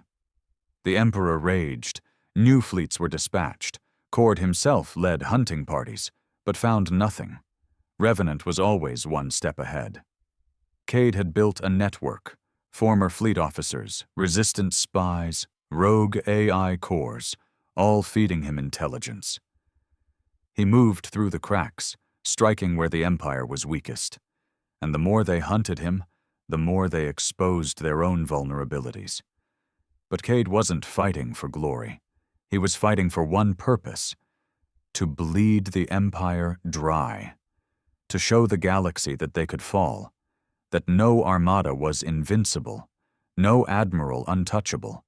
The Emperor raged. New fleets were dispatched. Cord himself led hunting parties, but found nothing. Revenant was always one step ahead. Cade had built a network. Former fleet officers, resistance spies, rogue AI cores, all feeding him intelligence. He moved through the cracks, striking where the Empire was weakest. And the more they hunted him, the more they exposed their own vulnerabilities. But Cade wasn't fighting for glory. He was fighting for one purpose: to bleed the Empire dry, to show the galaxy that they could fall, that no armada was invincible, no admiral untouchable,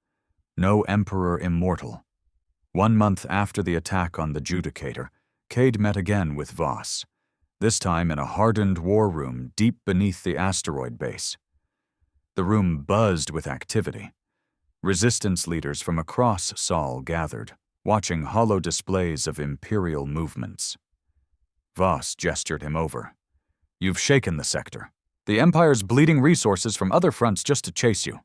no emperor immortal. 1 month after the attack on the Judicator, Cade met again with Voss, this time in a hardened war room deep beneath the asteroid base. The room buzzed with activity. Resistance leaders from across Sol gathered, watching hollow displays of Imperial movements. Voss gestured him over. You've shaken the sector. The Empire's bleeding resources from other fronts just to chase you.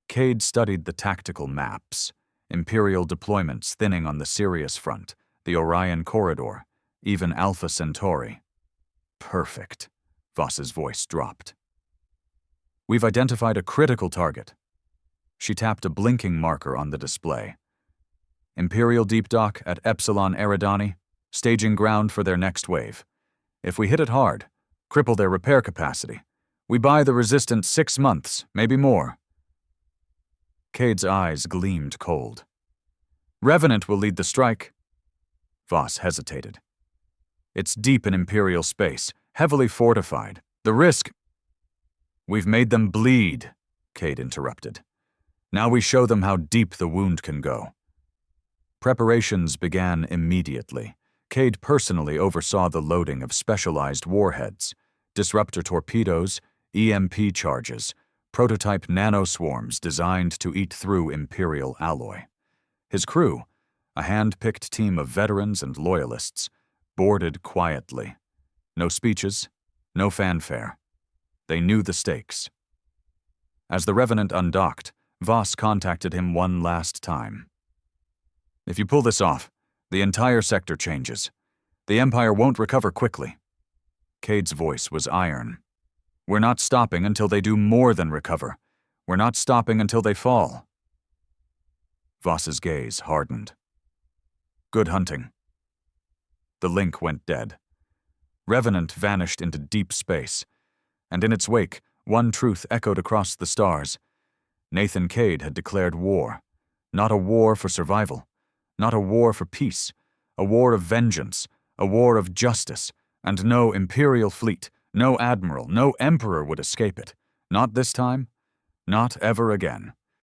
Cade studied the tactical maps, Imperial deployments thinning on the Sirius front, the Orion Corridor, even Alpha Centauri. Perfect. Voss's voice dropped. We've identified a critical target. She tapped a blinking marker on the display. Imperial deep dock at Epsilon Eridani, staging ground for their next wave. If we hit it hard, cripple their repair capacity, we buy the Resistance 6 months, maybe more. Cade's eyes gleamed cold. Revenant will lead the strike. Voss hesitated. It's deep in Imperial space, heavily fortified. The risk... We've made them bleed, Cade interrupted. Now we show them how deep the wound can go. Preparations began immediately. Cade personally oversaw the loading of specialized warheads, disruptor torpedoes, EMP charges, prototype nanoswarms designed to eat through Imperial alloy. His crew, a hand-picked team of veterans and loyalists, boarded quietly. No speeches, no fanfare. They knew the stakes. As the Revenant undocked, Voss contacted him one last time. "If you pull this off, the entire sector changes. The Empire won't recover quickly." Cade's voice was iron. "We're not stopping until they do more than recover. We're not stopping until they fall." Voss's gaze hardened. "Good hunting." The link went dead. Revenant vanished into deep space, and in its wake, one truth echoed across the stars. Nathan Cade had declared war. Not a war for survival. Not a war for peace. A war of vengeance. A war of justice. And no Imperial fleet, no Admiral, no Emperor would escape it. Not this time. Not ever again.